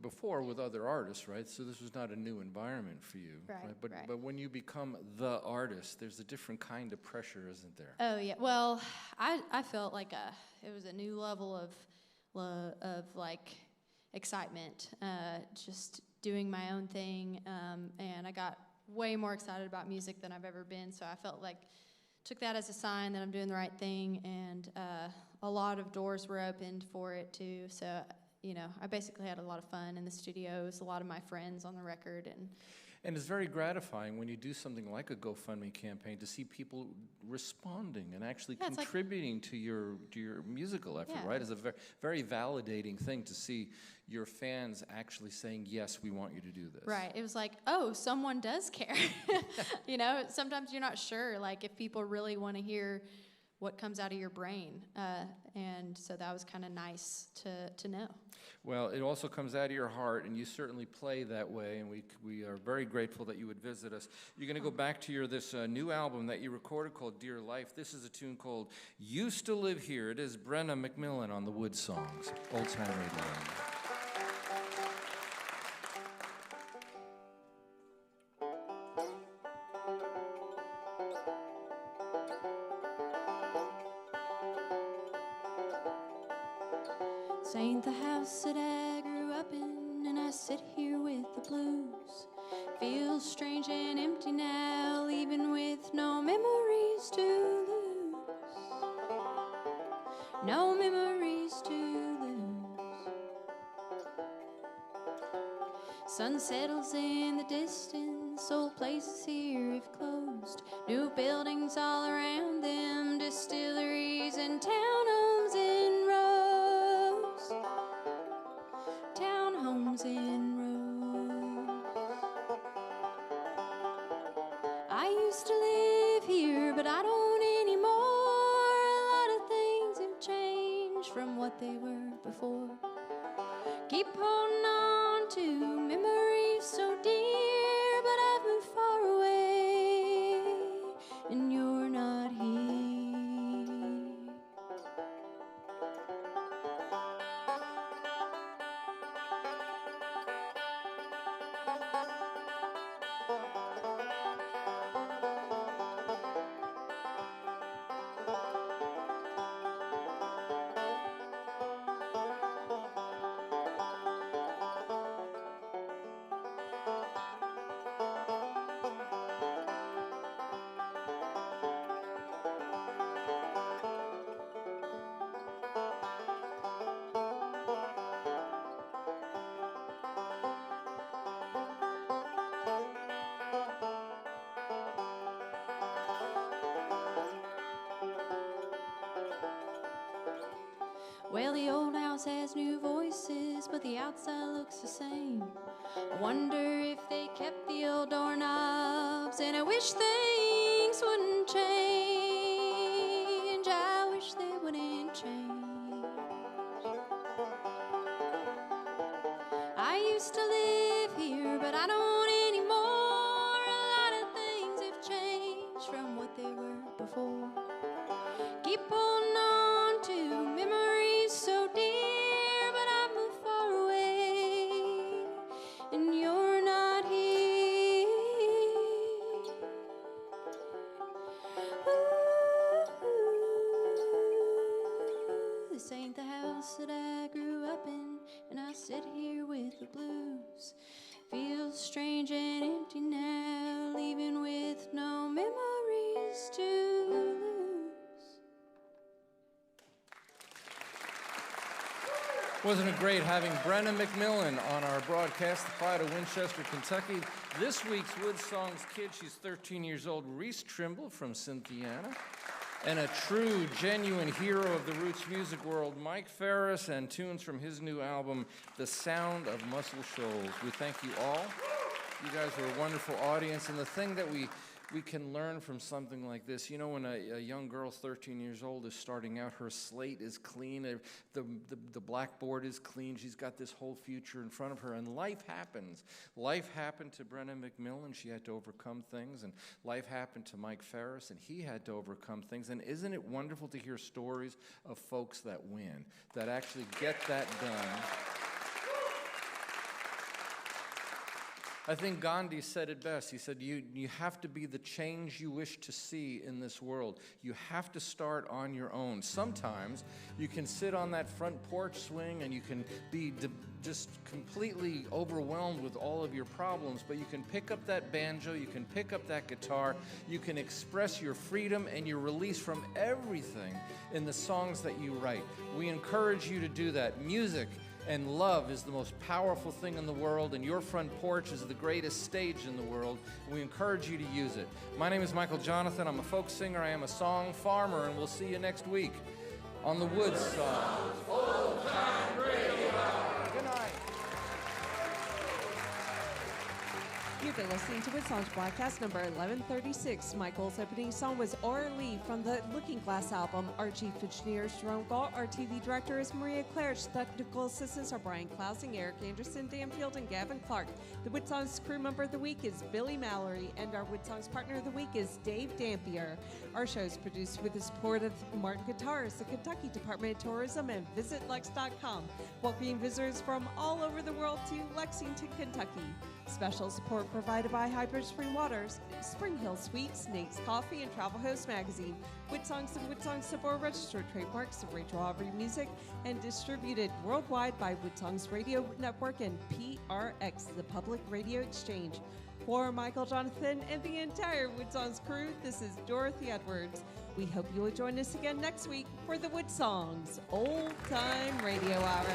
before with other artists, right? So this was not a new environment for you. Right? But when you become the artist, there's a different kind of pressure, isn't there? Oh, yeah. Well, I felt like it was a new level of like excitement, just doing my own thing. And I got way more excited about music than I've ever been. So I felt like, took that as a sign that I'm doing the right thing. And a lot of doors were opened for it too. So, I basically had a lot of fun in the studios, a lot of my friends on the record. And it's very gratifying when you do something like a GoFundMe campaign to see people responding and actually contributing to your musical effort, right? It's a very validating thing to see your fans actually saying, yes, we want you to do this. Right. It was like, oh, someone does care. Sometimes you're not sure, like, if people really want to hear what comes out of your brain. And so that was kind of nice to know. Well, it also comes out of your heart, and you certainly play that way, and we are very grateful that you would visit us. You're going to go back to this new album that you recorded called Dear Life. This is a tune called Used to Live Here. It is Brena McMillan on the WoodSongs, Old Time Radio. This ain't the house that I grew up in, and I sit here with the blues. Feels strange and empty now, leaving with no memories to lose. No memories to lose. Sun settles in the distance, old places here have closed. New buildings all around them, distilleries and townhomes in rows. Townhomes in rows. I used to live here, but I don't anymore. A lot of things have changed from what they were before. Keep holding on to memories so dear, but I've moved far away, and you're not here. Well, the old house has new voices, but the outside looks the same. I wonder if they kept the old doorknobs, and I wish things wouldn't change. I wish they wouldn't change. I used to live here, but I don't anymore. A lot of things have changed from what they were before. Keep holding on to memories so dear, but I've moved far away, and you're not here. Ooh, this ain't the house that I grew up in, and I sit here with the blues. Feels strange and empty now, leaving with no memories to lose. Wasn't it great having Brena McMillan on our broadcast, the Pride of Winchester, Kentucky? This week's WoodSongs kid, she's 13 years old, Reese Trimble from Cynthiana. And a true, genuine hero of the roots music world, Mike Ferris, and tunes from his new album, The Sound of Muscle Shoals. We thank you all. You guys are a wonderful audience, and the thing that we can learn from something like this, you know, when a young girl, 13 years old, is starting out, her slate is clean, the blackboard is clean, she's got this whole future in front of her, and life happens. Life happened to Brena McMillan, she had to overcome things, and life happened to Mike Ferris, and he had to overcome things, and isn't it wonderful to hear stories of folks that win, that actually get that done? I think Gandhi said it best. He said, you have to be the change you wish to see in this world. You have to start on your own. Sometimes you can sit on that front porch swing and you can be just completely overwhelmed with all of your problems, but you can pick up that banjo, you can pick up that guitar, you can express your freedom and your release from everything in the songs that you write. We encourage you to do that. Music and love is the most powerful thing in the world, and your front porch is the greatest stage in the world. We encourage you to use it. My name is Michael Jonathan. I'm a folk singer. I am a song farmer, and we'll see you next week on the WoodSongs Old Time Radio Hour. Good night. You've been listening to WoodSongs broadcast number 1136. Michael's opening song was Orly from the Looking Glass album. Our chief engineer is Jerome Gall. Our TV director is Maria Claridge. Technical assistants are Brian Klausing, Eric Anderson, Dan Field, and Gavin Clark. The WoodSongs crew member of the week is Billy Mallory, and our WoodSongs partner of the week is Dave Dampier. Our show is produced with the support of Martin Guitars, the Kentucky Department of Tourism, and VisitLex.com, welcoming visitors from all over the world to Lexington, Kentucky. Special support provided by Hybrid Spring Waters, Spring Hill Sweets, Nate's Coffee, and Travel Host Magazine. WoodSongs and WoodSongs Support are registered trademarks of Rachel Aubrey Music and distributed worldwide by WoodSongs Radio Network and PRX, the Public Radio Exchange. For Michael Jonathan and the entire WoodSongs crew, this is Dorothy Edwards. We hope you will join us again next week for the WoodSongs Old Time Radio Hour.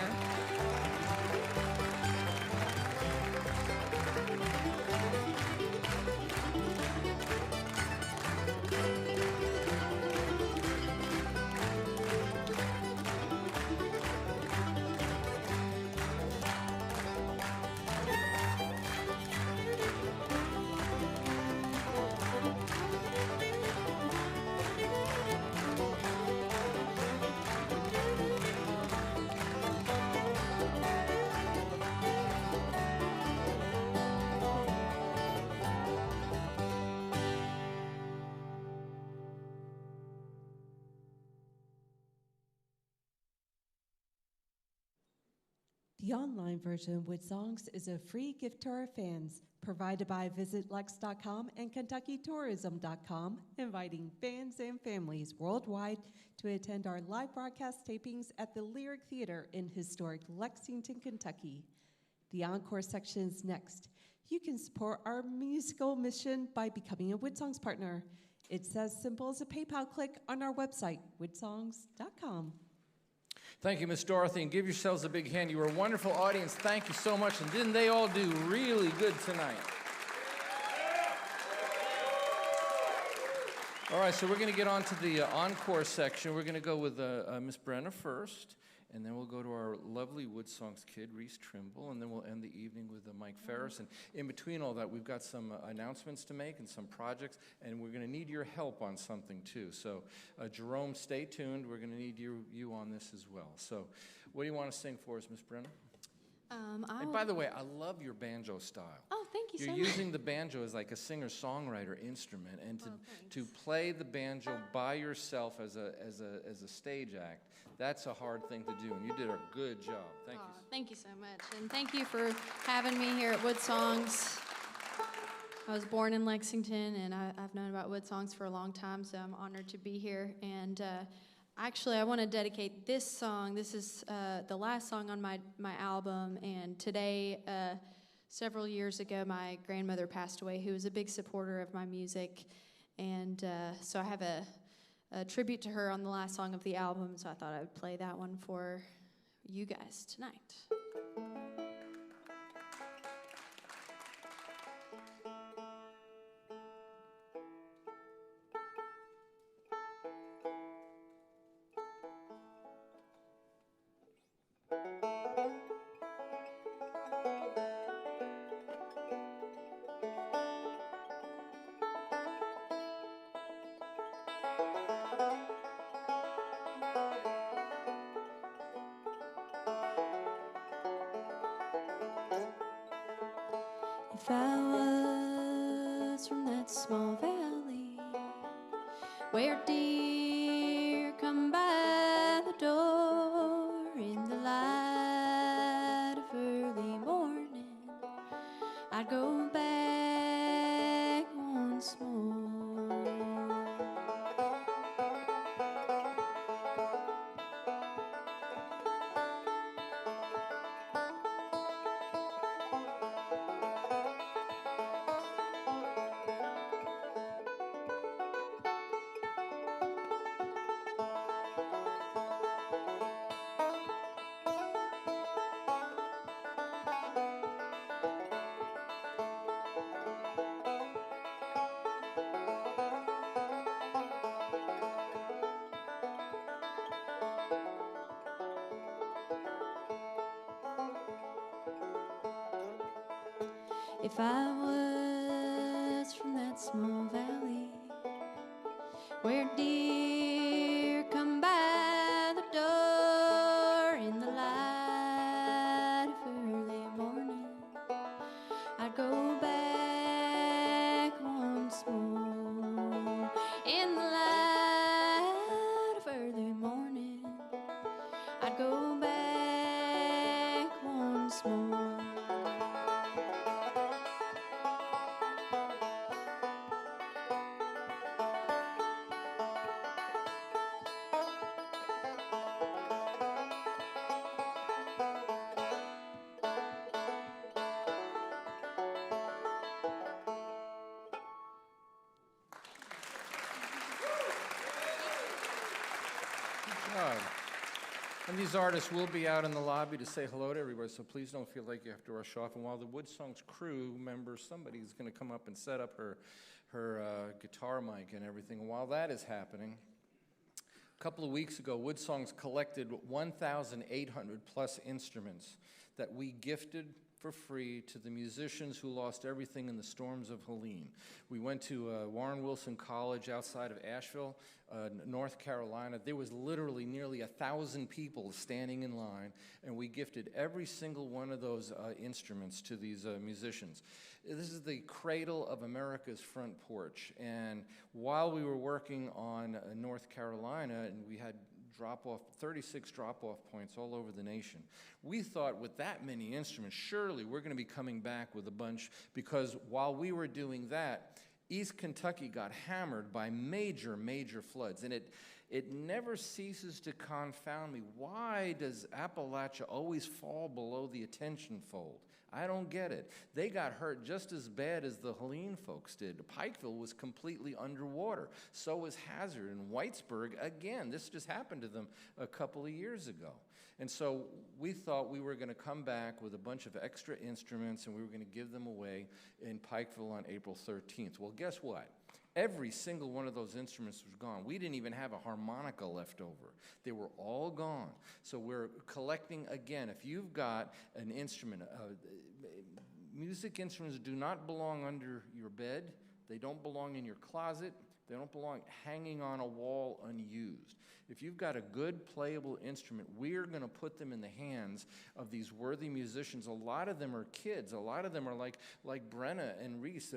The online version of WoodSongs is a free gift to our fans, provided by VisitLex.com and KentuckyTourism.com, inviting fans and families worldwide to attend our live broadcast tapings at the Lyric Theater in historic Lexington, Kentucky. The Encore section is next. You can support our musical mission by becoming a WoodSongs partner. It's as simple as a PayPal click on our website, woodsongs.com. Thank you, Miss Dorothy, and give yourselves a big hand. You were a wonderful audience. Thank you so much, and didn't they all do really good tonight? All right, so we're going to get on to the Encore section. We're going to go with Miss Brenna first, and then we'll go to our lovely WoodSongs kid, Reese Trimble, and then we'll end the evening with Mike Ferris. And in between all that, we've got some announcements to make and some projects, and we're going to need your help on something too. So, Jerome, stay tuned. We're going to need you on this as well. So, what do you want to sing for us, Miss Brenna? And by the way, I love your banjo style. Oh, thank you so much. You're using the banjo as like a singer-songwriter instrument, and to play the banjo by yourself as a stage act, that's a hard thing to do, and you did a good job. Thank you. Thank you so much, and thank you for having me here at WoodSongs. I was born in Lexington, and I've known about WoodSongs for a long time, so I'm honored to be here. And actually, I want to dedicate this song. This is the last song on my album, and today, several years ago, my grandmother passed away, who was a big supporter of my music, and so I have a tribute to her on the last song of the album, so I thought I would play that one for you guys tonight. If I was from that small valley where deer come by the door in the light of early morning, I'd go back once more. If I was from that small valley where deer come by the door in the light of early morning, I'd go back once more. In the light of early morning, I'd go back once more. And these artists will be out in the lobby to say hello to everybody, so please don't feel like you have to rush off. And while the WoodSongs crew member, somebody's going to come up and set up her guitar mic and everything. And while that is happening, a couple of weeks ago, WoodSongs collected 1,800 plus instruments that we gifted for free to the musicians who lost everything in the storms of Helene. We went to Warren Wilson College outside of Asheville, North Carolina. There was literally nearly 1,000 people standing in line, and we gifted every single one of those instruments to these musicians. This is the cradle of America's front porch, and while we were working on North Carolina, and we had 36 drop-off points all over the nation. We thought with that many instruments, surely we're going to be coming back with a bunch, because while we were doing that, East Kentucky got hammered by major, major floods. And it never ceases to confound me. Why does Appalachia always fall below the attention fold? I don't get it. They got hurt just as bad as the Helene folks did. Pikeville was completely underwater. So was Hazard and Whitesburg. Again, this just happened to them a couple of years ago. And so we thought we were going to come back with a bunch of extra instruments, and we were going to give them away in Pikeville on April 13th. Well, guess what? Every single one of those instruments was gone. We didn't even have a harmonica left over. They were all gone. So we're collecting again. If you've got an instrument, music instruments do not belong under your bed. They don't belong in your closet. They don't belong hanging on a wall unused. If you've got a good playable instrument, we're going to put them in the hands of these worthy musicians. A lot of them are kids. A lot of them are like Brena and Reese.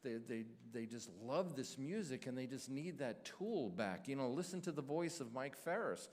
They just love this music, and they just need that tool back. You know, listen to the voice of Mike Farris.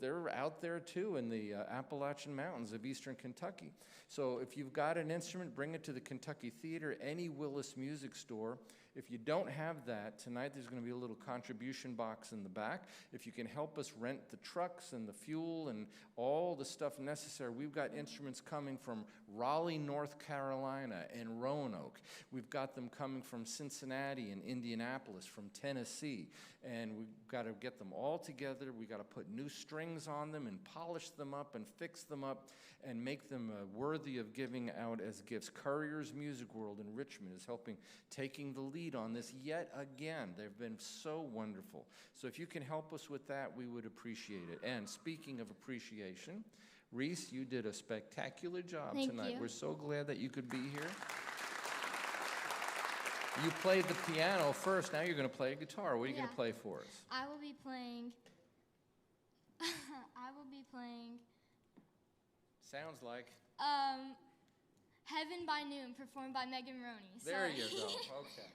They're out there too in the Appalachian Mountains of eastern Kentucky. So if you've got an instrument, bring it to the Kentucky Theater, any Willis music store. If you don't have that, tonight there's going to be a little contribution box in the back. If you you can help us rent the trucks and the fuel and all the stuff necessary, we've got instruments coming from Raleigh, North Carolina, and Roanoke. We've got them coming from Cincinnati and Indianapolis, from Tennessee, and we've got to get them all together. We've got to put new strings on them and polish them up and fix them up and make them worthy of giving out as gifts. Courier's Music World in Richmond is taking the lead on this yet again. They've been so wonderful. So if you can help us with that, we would appreciate it. And speaking of appreciation, Reese, you did a spectacular job tonight. Thank you. We're so glad that you could be here. You played the piano first, now you're going to play a guitar. What are you going to play for us? I will be playing. Sounds like. Heaven by Noon, performed by Megan Roney. There you go. Okay.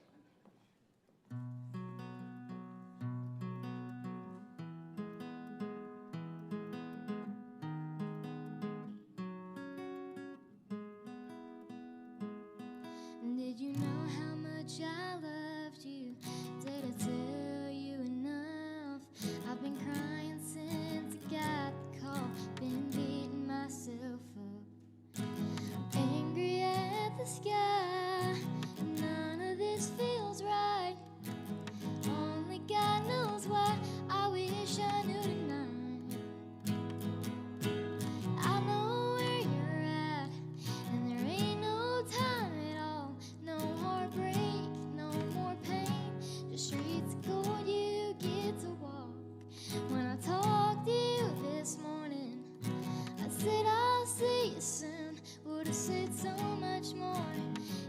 Did you know how much I loved you? Did I tell you enough? I've been crying since I got the call, been beating myself up, angry at the sky. None of this feels right. Only God knows why. I wish I knew tonight. I know where you're at, and there ain't no time at all. No heartbreak, no more pain. Just streets of gold you get to walk. When I talked to you this morning, I said I'll see you soon. Would have said so much more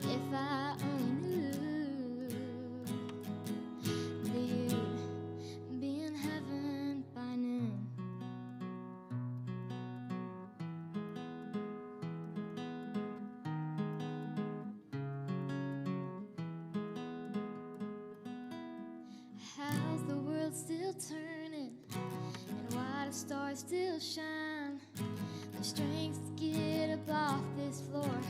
if I only knew that you'd be in heaven by noon. How's the world still turning? And why do stars still shine? The strength to get up off this floor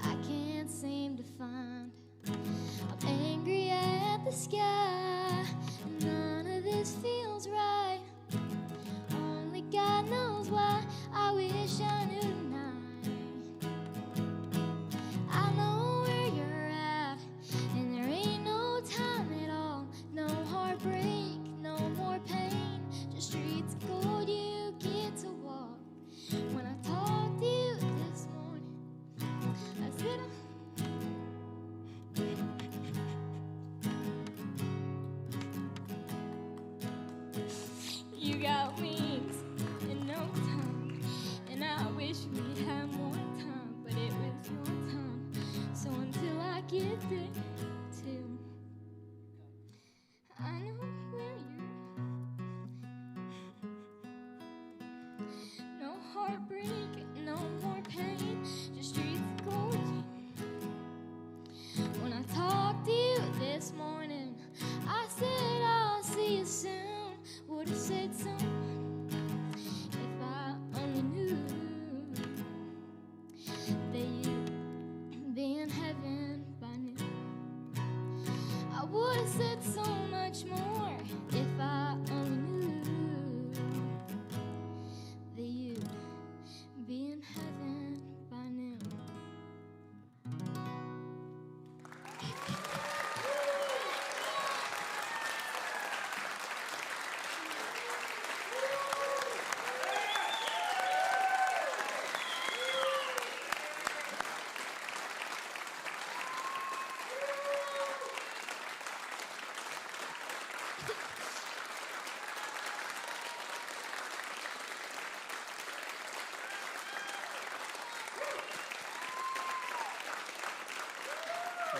I can't seem to find. I'm angry at the sky. None of this feels right. Only God knows why. I wish I knew tonight. I know where you're at, and there ain't no time at all. No heartbreak, no more pain. Just streets of gold you get to walk. When I talked to you this morning, I said you got wings and no tongue, and I wish we'd have more time, but it was your time. So until I get there too, I know where you're. No heartbreak, no more pain, just streets of gold. When I talked to you this morning, I said I'll see you soon. Would have said so if I only knew that you'd be in heaven by noon. I would have said so much more if I only knew that you'd be in heaven by noon.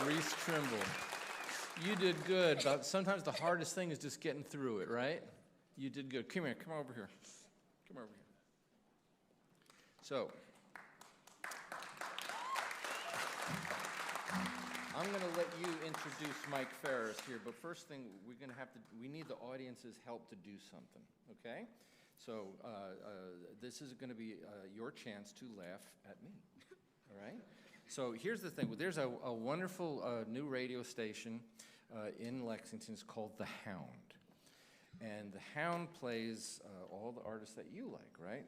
Reese Trimble, you did good, but sometimes the hardest thing is just getting through it, right? You did good. Come here, come over here. Come over here. So, I'm going to let you introduce Mike Ferris here, but first thing, we need the audience's help to do something, okay? So, this is going to be your chance to laugh at me, all right? So here's the thing. There's a wonderful new radio station in Lexington. It's called The Hound. And the Hound plays all the artists that you like, right?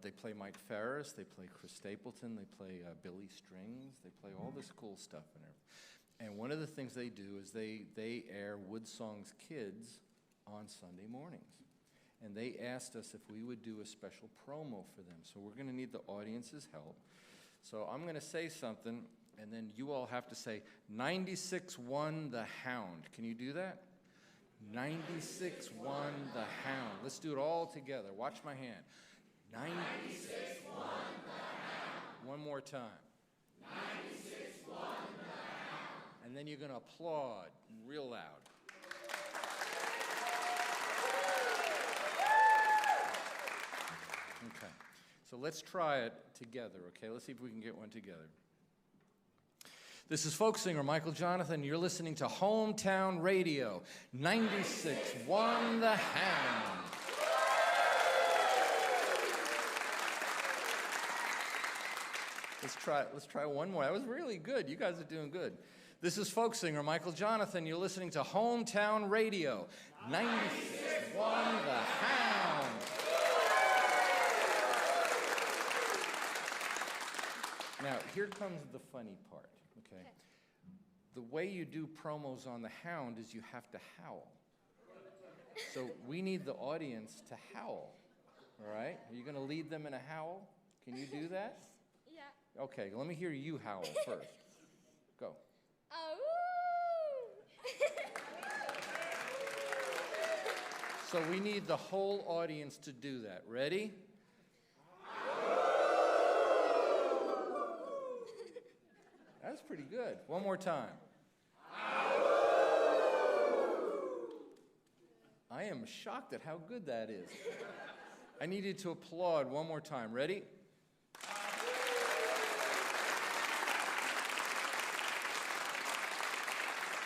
They play Mike Farris, they play Chris Stapleton, they play Billy Strings, they play all this cool stuff in there. And one of the things they do is they air WoodSongs Kids on Sunday mornings. And they asked us if we would do a special promo for them. So we're going to need the audience's help. So I'm going to say something, and then you all have to say, 96-1 the Hound. Can you do that? 96-1 the Hound. Let's do it all together. Watch my hand. 96-1 the Hound. One more time. 96-1 the Hound. And then you're going to applaud real loud. Okay. So let's try it together, okay? Let's see if we can get one together. This is folk singer Michael Jonathan. You're listening to Hometown Radio, 96.1 The Hound. Let's try one more. That was really good. You guys are doing good. This is folk singer Michael Jonathan. You're listening to Hometown Radio, 96.1 The Hound. Now, here comes the funny part, okay? The way you do promos on the Hound is you have to howl. So we need the audience to howl, all right? Are you going to lead them in a howl? Can you do that? Yeah. Okay, let me hear you howl first. Go. Oh. So we need the whole audience to do that. Ready? That's pretty good. One more time. I am shocked at how good that is. I need you to applaud one more time. Ready?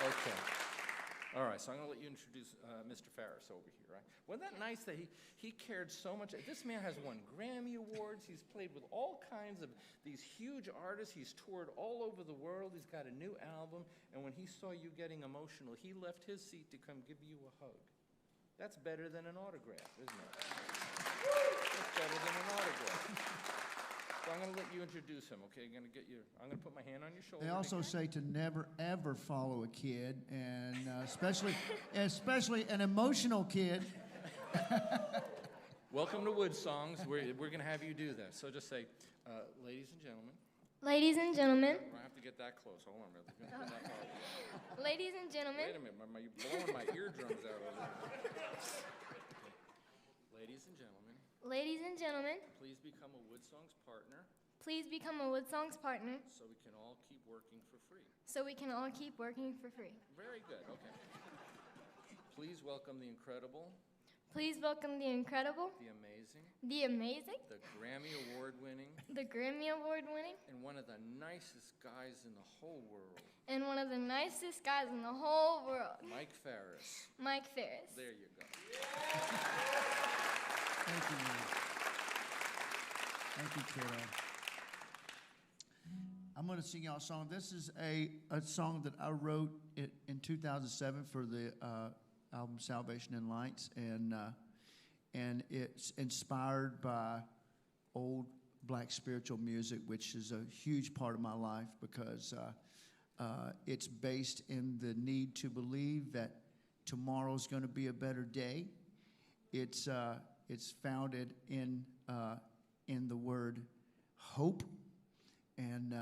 Okay. All right, so I'm going to let you introduce Mr. Farris over here, right? Wasn't that nice that he cared so much? This man has won Grammy Awards. He's played with all kinds of these huge artists. He's toured all over the world. He's got a new album. And when he saw you getting emotional, he left his seat to come give you a hug. That's better than an autograph, isn't it? That's better than an autograph. So I'm going to let you introduce him, okay? I'm going to put my hand on your shoulder. They also say to never, ever follow a kid, and especially an emotional kid. Welcome to WoodSongs. We're going to have you do that. So just say, ladies and gentlemen. Ladies and gentlemen. I have to get that close. Hold on a minute. Ladies and gentlemen. Wait a minute. You're blowing my eardrums out over there. Ladies and gentlemen. Ladies and gentlemen. Please become a WoodSongs partner. Please become a WoodSongs partner. So we can all keep working for free. So we can all keep working for free. Very good. Okay. Please welcome the incredible. Please welcome the incredible. The amazing. The amazing. The Grammy Award winning. The Grammy Award winning. And one of the nicest guys in the whole world. And one of the nicest guys in the whole world. Mike Farris. Mike Farris. There you go. Thank you, man. Thank you, kiddo. I'm going to sing y'all a song. This is a song that I wrote in 2007 for the album Salvation in Lights, and it's inspired by old black spiritual music, which is a huge part of my life because it's based in the need to believe that tomorrow's going to be a better day. It's founded in the word hope, and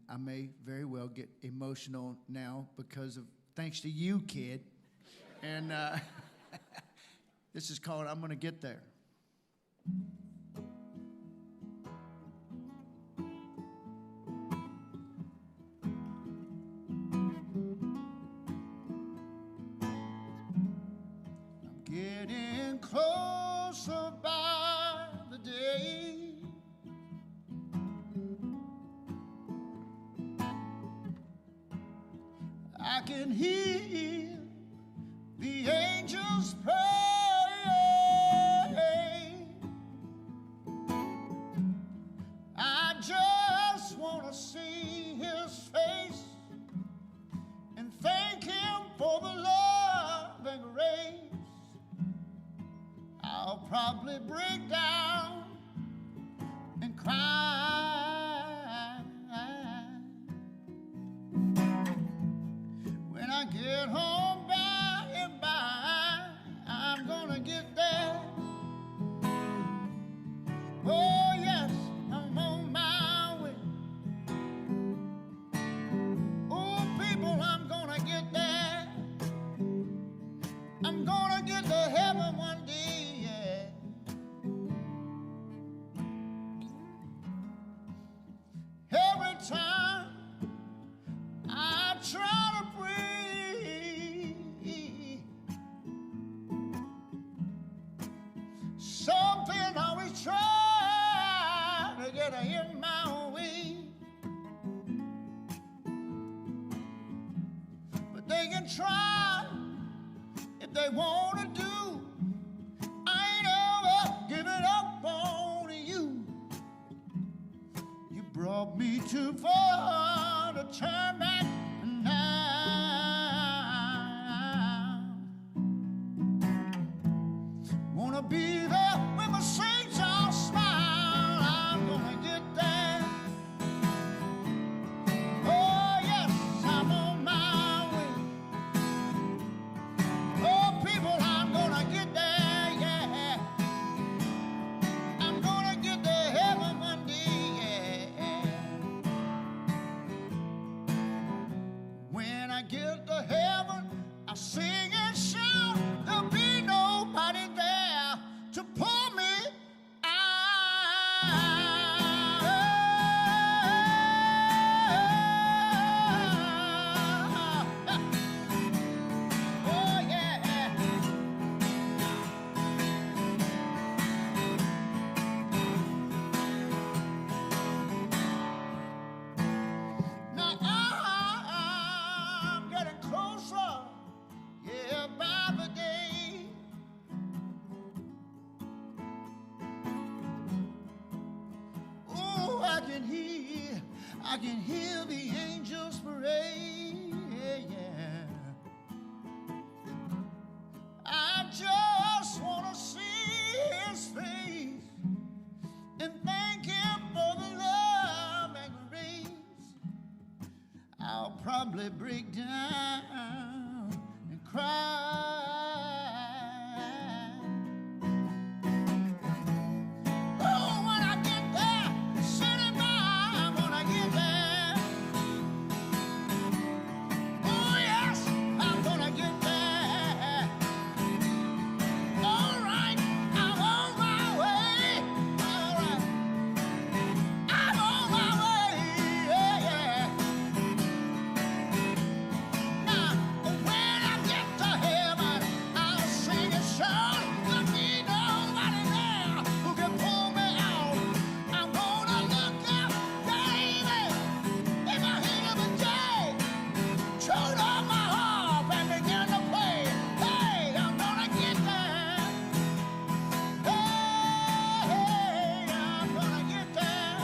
I may very well get emotional now because of thanks to you, kid. And this is called "I'm Gonna Get There." Getting closer by the day. I can hear the angels pray. I just want to see his face and thank him for the love and grace. I'll probably break down and cry. When I get home by and by, I'm gonna get there. Oh yes, I'm on my way. Oh people, I'm gonna get there. I'm gonna get to heaven one day, yeah. Every time I try to breathe, something always tries to get in my way. But they can try if they want to do. I ain't ever giving up on you. You brought me too far to turn back now. Wanna be there when my saints all smile. I'm gonna get there. Oh yes, I'm on my way. Oh people, I'm gonna get there, yeah. I'm gonna get to heaven one day, yeah. When I get to heaven, I'll sing and shout. There'll be nobody there to pull me out. Oh yeah. Now I'm getting closer, yeah, by the day. Oh, I can hear the angels parade, yeah. I just wanna see his face and thank him for the love and grace. I'll probably break down and cry. Oh, when I get there, sitting by, I'm gonna get there. Oh yes, I'm gonna get there. All right, I'm on my way. All right, I'm on my way. Yeah, yeah. Now, when I get to heaven, I'll sing a song. There'll be nobody there who can pull me out. I'm gonna look up, baby, in the heat of the day. Tune on my harp and begin to play. Hey, I'm gonna get there. Hey, I'm gonna get there.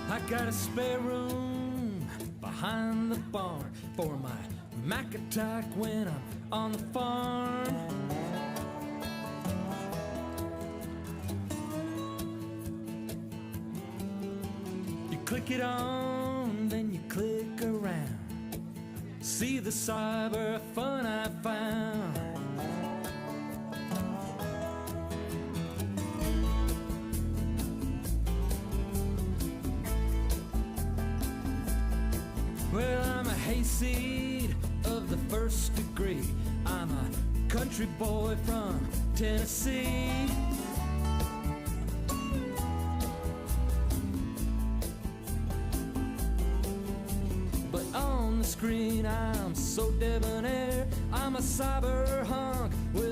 I got a spare room behind the barn for my Mac attack when I'm on the farm. You click it on, then you click around. See the cyber fun I found. Well, I'm a hayseed of the first degree. I'm a country boy from Tennessee. But on the screen I'm so debonair. I'm a cyber hunk with